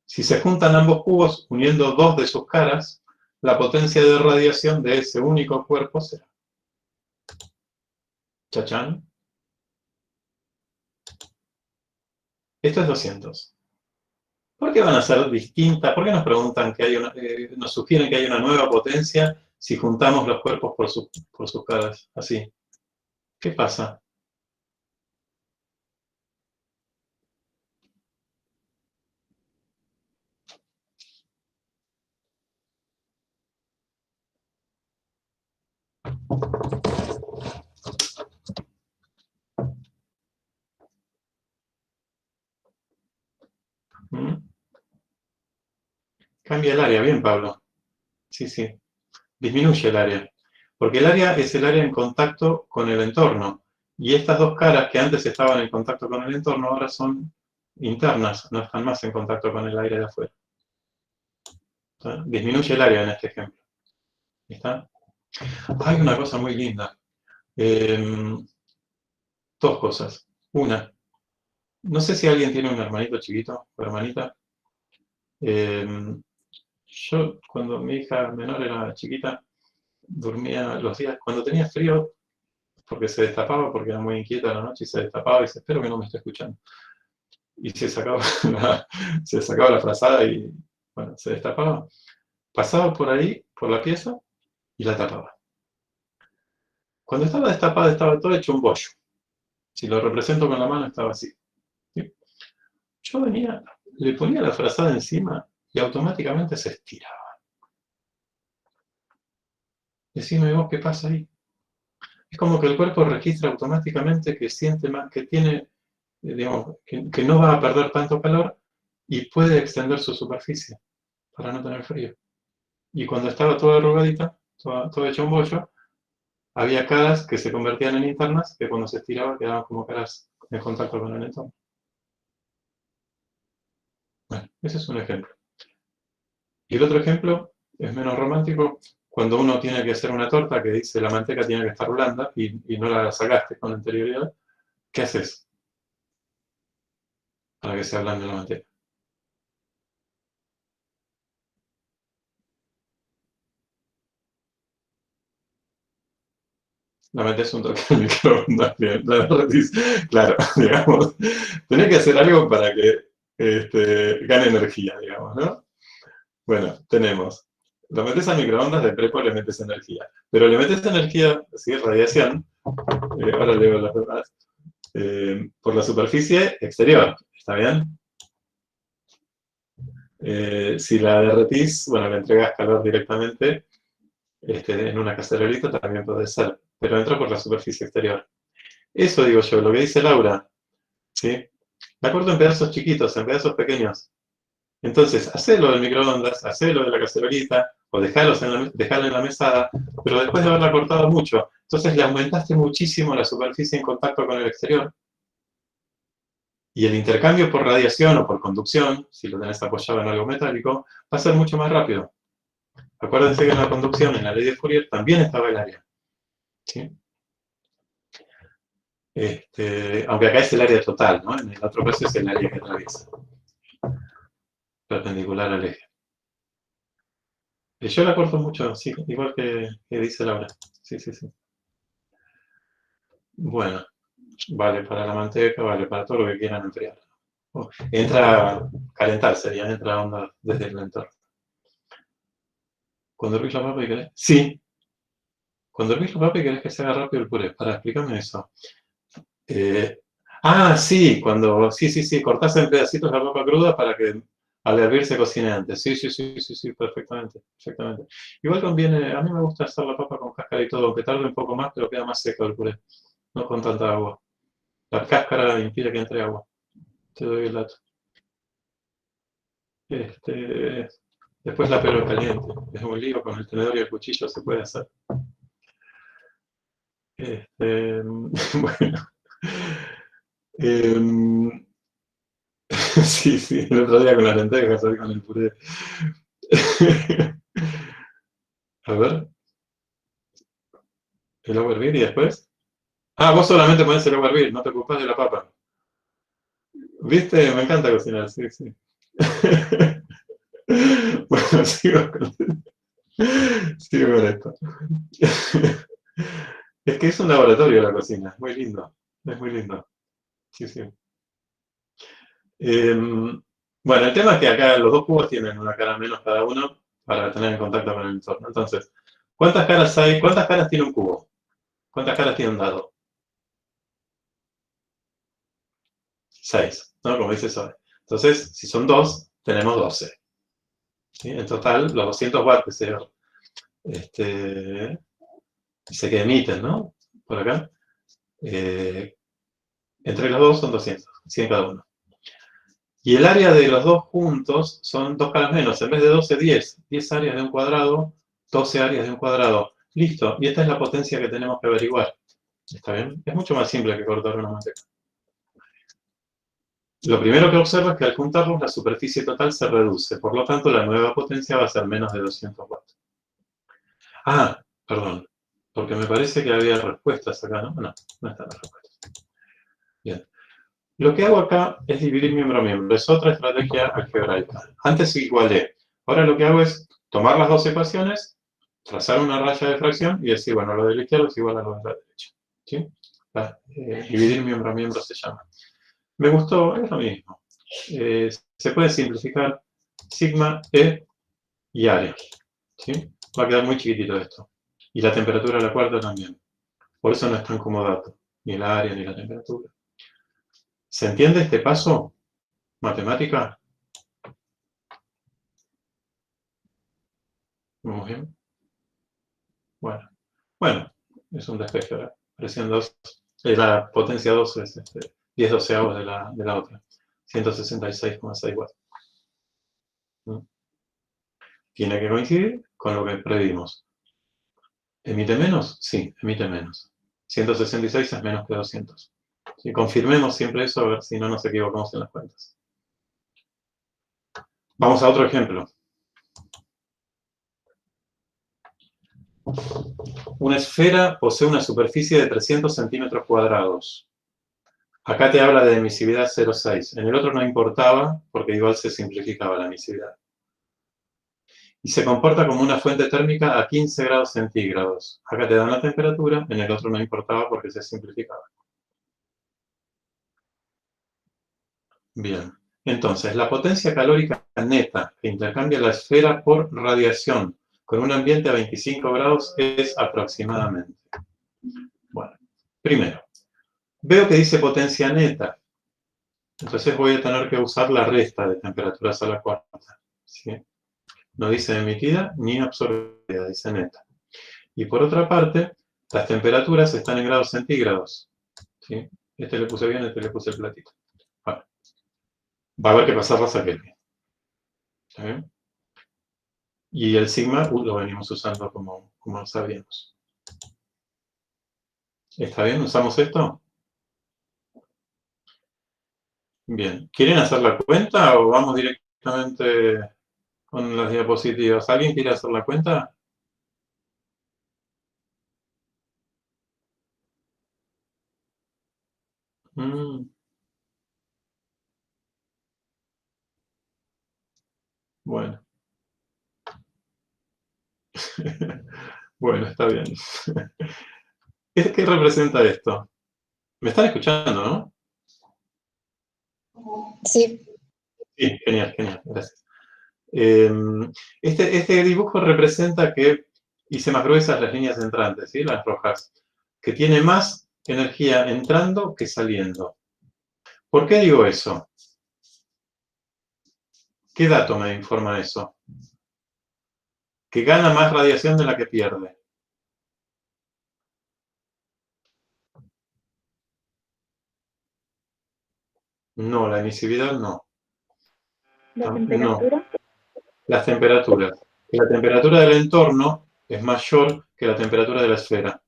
Si se juntan ambos cubos uniendo dos de sus caras, la potencia de radiación de ese único cuerpo será. ¿Chachán? Esto es 200. ¿Por qué van a ser distintas? ¿Por qué nos preguntan que hay nos sugieren que hay una nueva potencia si juntamos los cuerpos por sus caras? Así. ¿Qué pasa? ¿Mm? Cambia el área, bien, Pablo. Sí, sí. Disminuye el área. Porque el área es el área en contacto con el entorno. Y estas dos caras que antes estaban en contacto con el entorno ahora son internas, no están más en contacto con el aire de afuera. Entonces, disminuye el área en este ejemplo. ¿Está? Hay una cosa muy linda. Dos cosas. Una, no sé si alguien tiene un hermanito chiquito o hermanita. Yo, cuando mi hija menor era chiquita, dormía los días, cuando tenía frío, porque se destapaba, porque era muy inquieta a la noche, y se destapaba y dice, espero que no me esté escuchando. Y se sacaba la frazada y, bueno, se destapaba. Pasaba por ahí, por la pieza, y la tapaba. Cuando estaba destapada, estaba todo hecho un bollo. Si lo represento con la mano, estaba así. ¿Sí? Yo venía, le ponía la frazada encima y automáticamente se estiraba. Decime vos qué pasa ahí. Es como que el cuerpo registra automáticamente que siente más, que tiene, digamos, que no va a perder tanto calor y puede extender su superficie para no tener frío. Y cuando estaba toda arrugadita, todo hecho un bollo, había caras que se convertían en internas que cuando se estiraba quedaban como caras en contacto con el entorno. Bueno, ese es un ejemplo. Y el otro ejemplo es menos romántico, cuando uno tiene que hacer una torta que dice la manteca tiene que estar blanda y no la sacaste con anterioridad, ¿qué haces para que sea blanda la manteca? La metes un toque en el microondas, la derretís. Claro, digamos, tenés que hacer algo para que gane energía, digamos, ¿no? Bueno, tenemos, lo metes al microondas, de prepo le metes energía, pero le metes energía, ¿sí? Radiación, ahora leo las demás, por la superficie exterior, ¿está bien? Si la derretís, bueno, le entregas calor directamente en una cacerolita, también puede ser, pero entra por la superficie exterior. Eso digo yo, lo que dice Laura, ¿sí? La corto en pedazos chiquitos, en pedazos pequeños. Entonces, hacelo del microondas, hacelo de la cacerolita, o dejalo en la mesada, pero después de haberla cortado mucho. Entonces le aumentaste muchísimo la superficie en contacto con el exterior. Y el intercambio por radiación o por conducción, si lo tenés apoyado en algo metálico, va a ser mucho más rápido. Acuérdense que en la conducción, en la ley de Fourier, también estaba el área. ¿Sí? Aunque acá es el área total, ¿no? En el otro caso es el área que atraviesa, perpendicular al eje. Yo la corto mucho, sí, igual que dice Laura. Sí, sí, sí. Bueno, vale para la manteca, vale para todo lo que quieran enfriar. Entra a calentar, sería, entra a onda desde el entorno. Cuando hervís la papa y querés... Sí. Cuando hervís la papa y querés que se haga rápido el puré. Para, explícame eso. Sí, cuando... Sí, cortás en pedacitos la papa cruda para que al hervir se cocine antes. Sí, perfectamente. Igual conviene... A mí me gusta hacer la papa con cáscara y todo, aunque tarde un poco más, pero queda más seco el puré. No con tanta agua. La cáscara impide que entre agua. Te doy el dato. Después la pelo caliente. Es un lío, con el tenedor y el cuchillo se puede hacer. Bueno. Sí, el otro día con las lentejas, hoy con el puré. A ver. El agua hervir y después. Vos solamente pones el agua hervir, no te ocupás de la papa. ¿Viste? Me encanta cocinar, sí. Bueno, sigo con esto. Es que es un laboratorio la cocina, es muy lindo. Es muy lindo. Sí. Bueno, el tema es que acá los dos cubos tienen una cara menos cada uno para tener en contacto con el entorno. Entonces, ¿cuántas caras hay? ¿Cuántas caras tiene un cubo? ¿Cuántas caras tiene un dado? 6, ¿no? Como dice Zoe. Entonces, si son 2, tenemos 12. ¿Sí? En total, los 200 watts que emiten, ¿no? Por acá. Entre los dos son 200, 100 cada uno. Y el área de los dos juntos son 2 caras menos. En vez de 12, 10. 10 áreas de un cuadrado, 12 áreas de un cuadrado. Listo. Y esta es la potencia que tenemos que averiguar. ¿Está bien? Es mucho más simple que cortar una manteca. Lo primero que observo es que al juntarlos la superficie total se reduce. Por lo tanto, la nueva potencia va a ser menos de 200 watts. Perdón. Porque me parece que había respuestas acá, ¿no? No están las respuestas. Bien. Lo que hago acá es dividir miembro a miembro. Es otra estrategia algebraica. Antes igualé. Ahora lo que hago es tomar las dos ecuaciones, trazar una raya de fracción y decir, bueno, lo de la izquierda es igual a lo de la derecha. ¿Sí? Dividir miembro a miembro se llama. Me gustó, es lo mismo. Se puede simplificar sigma, E y área. ¿Sí? Va a quedar muy chiquitito esto. Y la temperatura a la cuarta también. Por eso no es tan como dato. Ni el área ni la temperatura. ¿Se entiende este paso? ¿Matemática? ¿Vamos bien? Bueno, es un despeje ahora. Presión 2. La potencia 2 es 10 doceavos de la otra. 166,6 watts. Tiene que coincidir con lo que previmos. ¿Emite menos? Sí, emite menos. 166 es menos que 200. Si confirmemos siempre eso, a ver si no nos equivocamos en las cuentas. Vamos a otro ejemplo. Una esfera posee una superficie de 300 centímetros cuadrados. Acá te habla de emisividad 0,6. En el otro no importaba, porque igual se simplificaba la emisividad. Y se comporta como una fuente térmica a 15 grados centígrados. Acá te dan la temperatura, en el otro no importaba porque se simplificaba. Bien. Entonces, la potencia calórica neta que intercambia la esfera por radiación con un ambiente a 25 grados es aproximadamente. Bueno, primero, veo que dice potencia neta. Entonces voy a tener que usar la resta de temperaturas a la cuarta. ¿Sí? No dice emitida ni absorbida, dice neta. Y por otra parte, las temperaturas están en grados centígrados. ¿Sí? Este le puse bien, este le puse el platito. Bueno, va a haber que pasarlas a Kelvin. ¿Está bien? Y el sigma lo venimos usando como sabíamos. ¿Está bien? ¿Usamos esto? Bien. ¿Quieren hacer la cuenta o vamos directamente con las diapositivas? ¿Alguien quiere hacer la cuenta? Bueno. Bueno, está bien. ¿Qué representa esto? ¿Me están escuchando, no? Sí. Sí, genial, genial, gracias. Este dibujo representa que hice más gruesas las líneas entrantes, ¿sí? Las rojas, que tiene más energía entrando que saliendo. ¿Por qué digo eso? ¿Qué dato me informa eso? Que gana más radiación de la que pierde. No, la emisividad no. ¿La No, temperatura? las temperaturas. La temperatura del entorno es mayor que la temperatura de la esfera.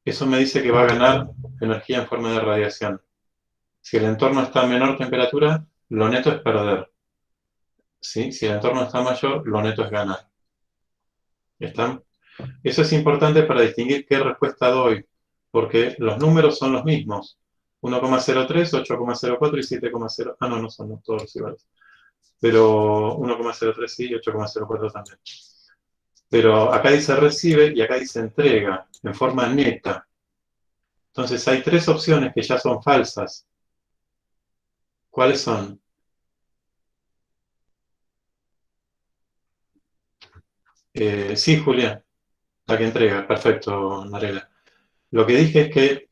Eso me dice que va a ganar energía en forma de radiación. Si el entorno está a menor temperatura, lo neto es perder. ¿Sí? Si el entorno está mayor, lo neto es ganar. ¿Están? Eso es importante para distinguir qué respuesta doy, porque los números son los mismos. 1,03, 8,04 y 7,0. Ah, no, no son todos iguales. Pero 1,03 sí y 8,04 también. Pero acá dice recibe y acá dice entrega, en forma neta. Entonces hay tres opciones que ya son falsas. ¿Cuáles son? Sí, Julián, la que entrega. Perfecto, Narela. Lo que dije es que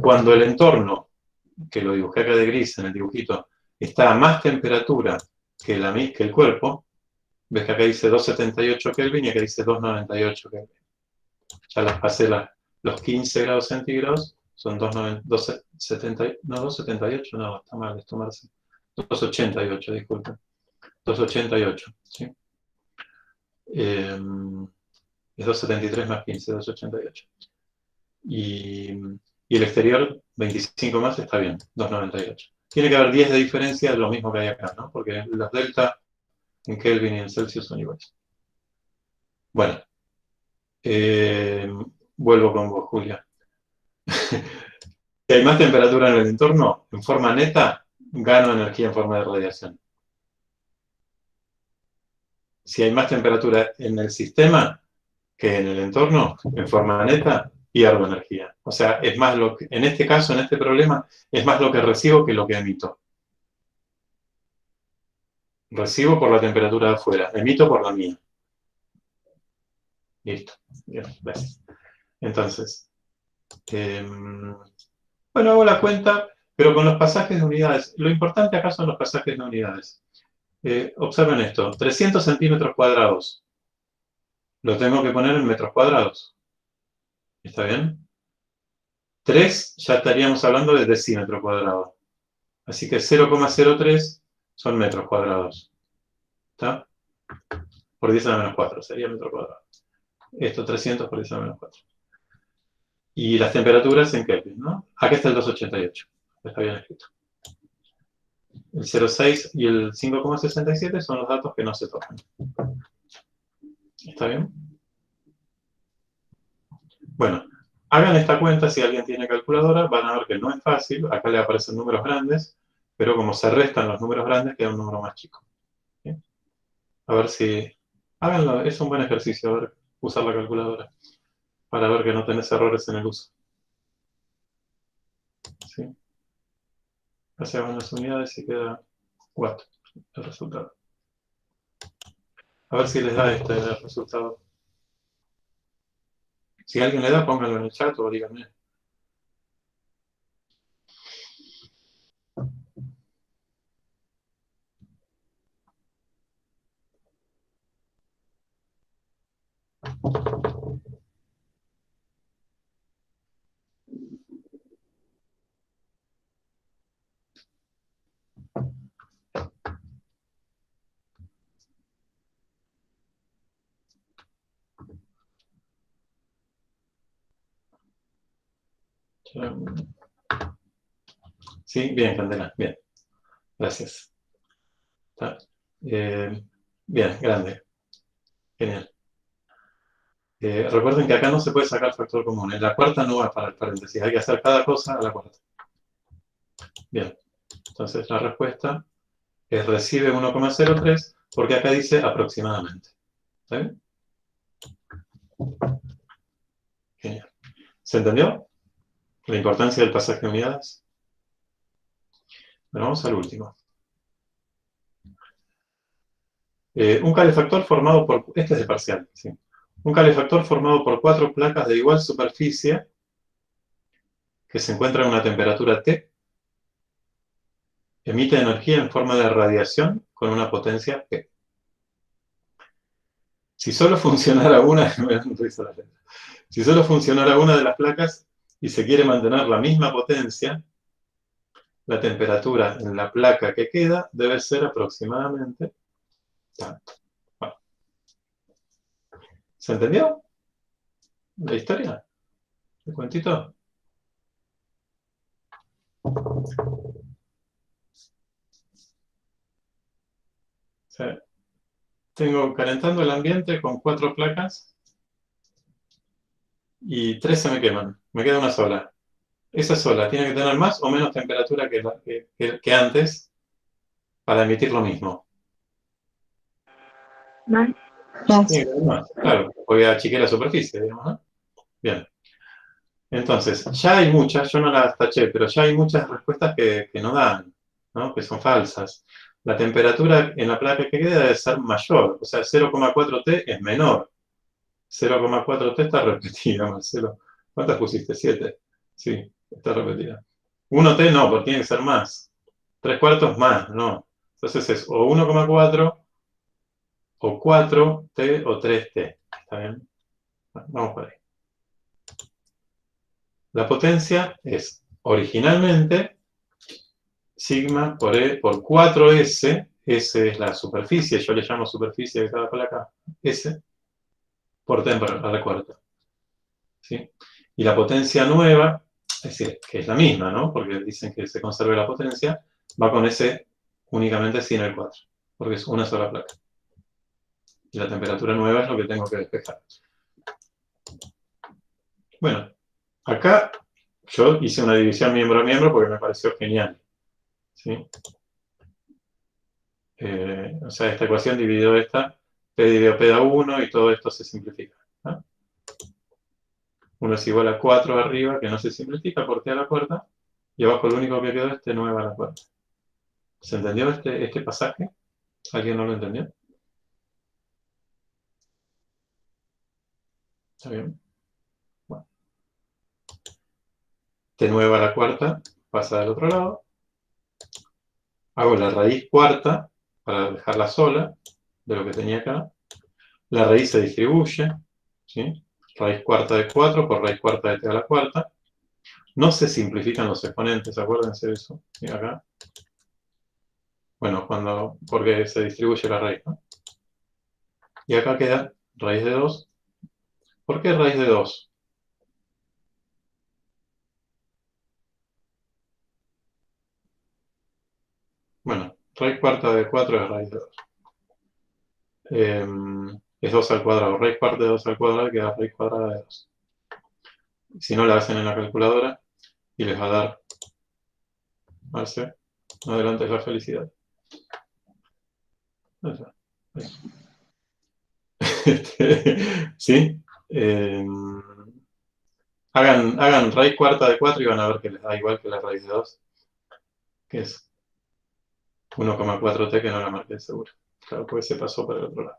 cuando el entorno, que lo dibujé acá de gris en el dibujito, está a más temperatura que el cuerpo, ves que acá dice 278 Kelvin y acá dice 298 Kelvin. Ya las pasé los 15 grados centígrados, son 270, no, 278, no, está mal, es tomarse. 288, disculpen. 288, ¿sí? Es 273 más 15, 288. Y el exterior, 25 más, está bien, 298. Tiene que haber 10 de diferencia, lo mismo que hay acá, ¿no? Porque los delta en Kelvin y en Celsius son iguales. Bueno, vuelvo con vos, Julia. Si hay más temperatura en el entorno, en forma neta, gano energía en forma de radiación. Si hay más temperatura en el sistema que en el entorno, en forma neta, pierdo energía. O sea, es más lo que, en este caso, en este problema, es más lo que recibo que lo que emito. Recibo por la temperatura de afuera, emito por la mía. Listo. Bien, gracias. Entonces, bueno, hago la cuenta, pero con los pasajes de unidades. Lo importante acá son los pasajes de unidades. Observen esto, 300 centímetros cuadrados. Lo tengo que poner en metros cuadrados. ¿Está bien? 3 ya estaríamos hablando de decímetro cuadrado. Así que 0,03 son metros cuadrados. ¿Está? Por 10 a la menos 4 sería metro cuadrado. Esto 300 por 10 a la menos 4. Y las temperaturas en Kelvin, ¿no? Acá está el 288. Está bien escrito. El 0,6 y el 5,67 son los datos que no se tocan. ¿Está bien? Bueno, hagan esta cuenta si alguien tiene calculadora, van a ver que no es fácil, acá le aparecen números grandes, pero como se restan los números grandes, queda un número más chico. ¿Sí? A ver si... Háganlo, es un buen ejercicio, a ver, usar la calculadora, para ver que no tenés errores en el uso. ¿Sí? Hacemos las unidades y queda 4 el resultado. A ver si les da este el resultado. Si alguien le da, pónganlo en el chat o díganme. Sí, bien, Candela, bien. Gracias. Está. Bien, grande. Genial. Recuerden que acá no se puede sacar factor común. En la cuarta no va para el paréntesis. Hay que hacer cada cosa a la cuarta. Bien. Entonces la respuesta es recibe 1,03 porque acá dice aproximadamente. ¿Está bien? Genial. ¿Se entendió? La importancia del pasaje de unidades. Bueno, vamos al último. Un calefactor formado por... Este es de parcial, ¿sí? Un calefactor formado por 4 placas de igual superficie que se encuentran a una temperatura T, emite energía en forma de radiación con una potencia P. Si solo funcionara una... Si solo funcionara una de las placas y se quiere mantener la misma potencia, la temperatura en la placa que queda debe ser aproximadamente tanto. Bueno, ¿se entendió la historia? ¿El cuentito? Sí. Tengo calentando el ambiente con 4 placas y 3 se me queman. Me queda una sola. Esa sola tiene que tener más o menos temperatura que antes para emitir lo mismo. Más. Más. Tiene que tener más, claro, porque achiqué la superficie, digamos, ¿no? Bien. Entonces, ya hay muchas, yo no las taché, pero ya hay muchas respuestas que no dan, ¿no? Que son falsas. La temperatura en la placa que queda debe ser mayor, o sea, 0,4 T es menor. 0,4 T está repetida, Marcelo. ¿Cuántas pusiste? 7. Sí, está repetida. 1 T no, porque tiene que ser más. 3/4 más, no. Entonces es o 1,4 o 4 T o 3 T. ¿Está bien? Vamos por ahí. La potencia es originalmente sigma por E por 4S. S es la superficie, yo le llamo superficie de cada placa S, por T a la cuarta. ¿Sí? Y la potencia nueva, es decir, que es la misma, ¿no? Porque dicen que se conserve la potencia, va con S únicamente sin el 4, porque es una sola placa. Y la temperatura nueva es lo que tengo que despejar. Bueno, acá yo hice una división miembro a miembro porque me pareció genial. ¿Sí? O sea, esta ecuación dividió esta, P dividido P da 1 y todo esto se simplifica. ¿No? 1 es igual a 4 arriba, que no se simplifica por T a la cuarta, y abajo lo único que quedó es T 9 a la cuarta. ¿Se entendió este pasaje? ¿Alguien no lo entendió? ¿Está bien? Bueno. T 9 a la cuarta pasa del otro lado. Hago la raíz cuarta para dejarla sola de lo que tenía acá. La raíz se distribuye. ¿Sí? Raíz cuarta de 4 por raíz cuarta de T a la cuarta. No se simplifican los exponentes, acuérdense de eso. ¿Sí? Acá. Bueno, porque se distribuye la raíz, ¿no? Y acá queda raíz de 2. ¿Por qué raíz de 2? Bueno, raíz cuarta de 4 es raíz de 2. Es 2 al cuadrado. Raíz cuarta de 2 al cuadrado queda raíz cuadrada de 2. Si no, la hacen en la calculadora y les va a dar, adelante es la felicidad. ¿Sí? Hagan raíz cuarta de 4 y van a ver que les da igual que la raíz de 2, que es 1,4T, que no la marqué seguro. Claro, porque se pasó por el otro lado.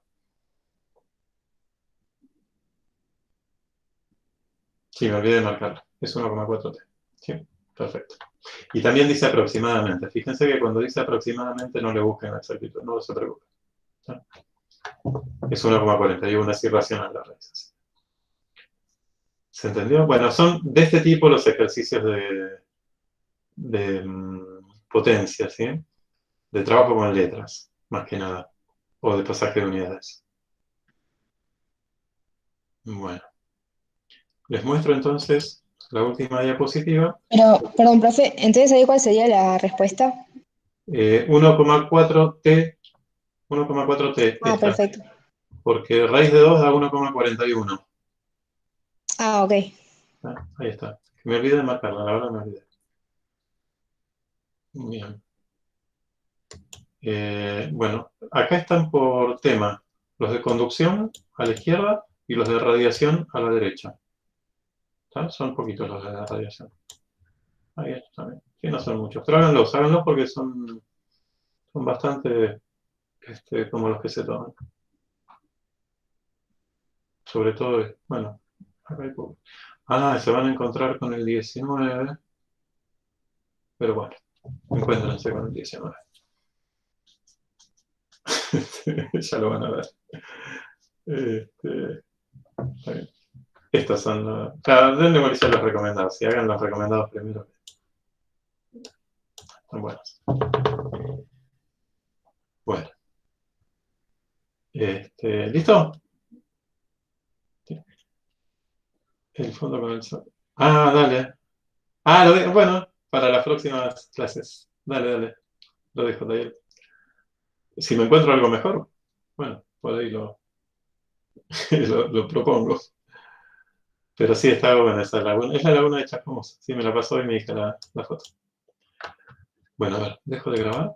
Sí, me olvidé de marcarla. Es 1,4T. Sí, perfecto. Y también dice aproximadamente. Fíjense que cuando dice aproximadamente no le busquen la exactitud, no se preocupen. ¿Sí? Es 1,41, es irracional la raíz. ¿Se entendió? Bueno, son de este tipo los ejercicios de potencia, ¿sí? De trabajo con letras, más que nada. O de pasaje de unidades. Bueno. Les muestro entonces la última diapositiva. Pero, perdón, profe, entonces ahí cuál sería la respuesta. 1,4T, 1,4T Ah, esta, perfecto. porque raíz de 2 da 1,41. Ah, ok. Ahí está. Me olvidé de marcarla, la verdad me olvidé. Bien. Bueno, acá están por tema los de conducción a la izquierda y los de radiación a la derecha. ¿Está? Son poquitos los de la radiación. Ahí está también. que no son muchos, pero háganlos porque son bastante como los que se toman. Sobre todo, bueno, acá hay poco. Se van a encontrar con el 19, pero bueno, encuéntrense con el 19. Ya lo van a ver. Está bien. Estas son... Claro, denle bolilla a los recomendados. Si hagan los recomendados primero. Están buenos. Bueno. ¿Listo? El fondo con el sol. Dale. Bueno, para las próximas clases. Dale. Lo dejo de ahí. Si me encuentro algo mejor, bueno, por ahí lo propongo. Pero sí está buena esa laguna. Es la laguna de Chascomús. Sí, me la pasó y me dije la foto. Bueno, a ver, dejo de grabar.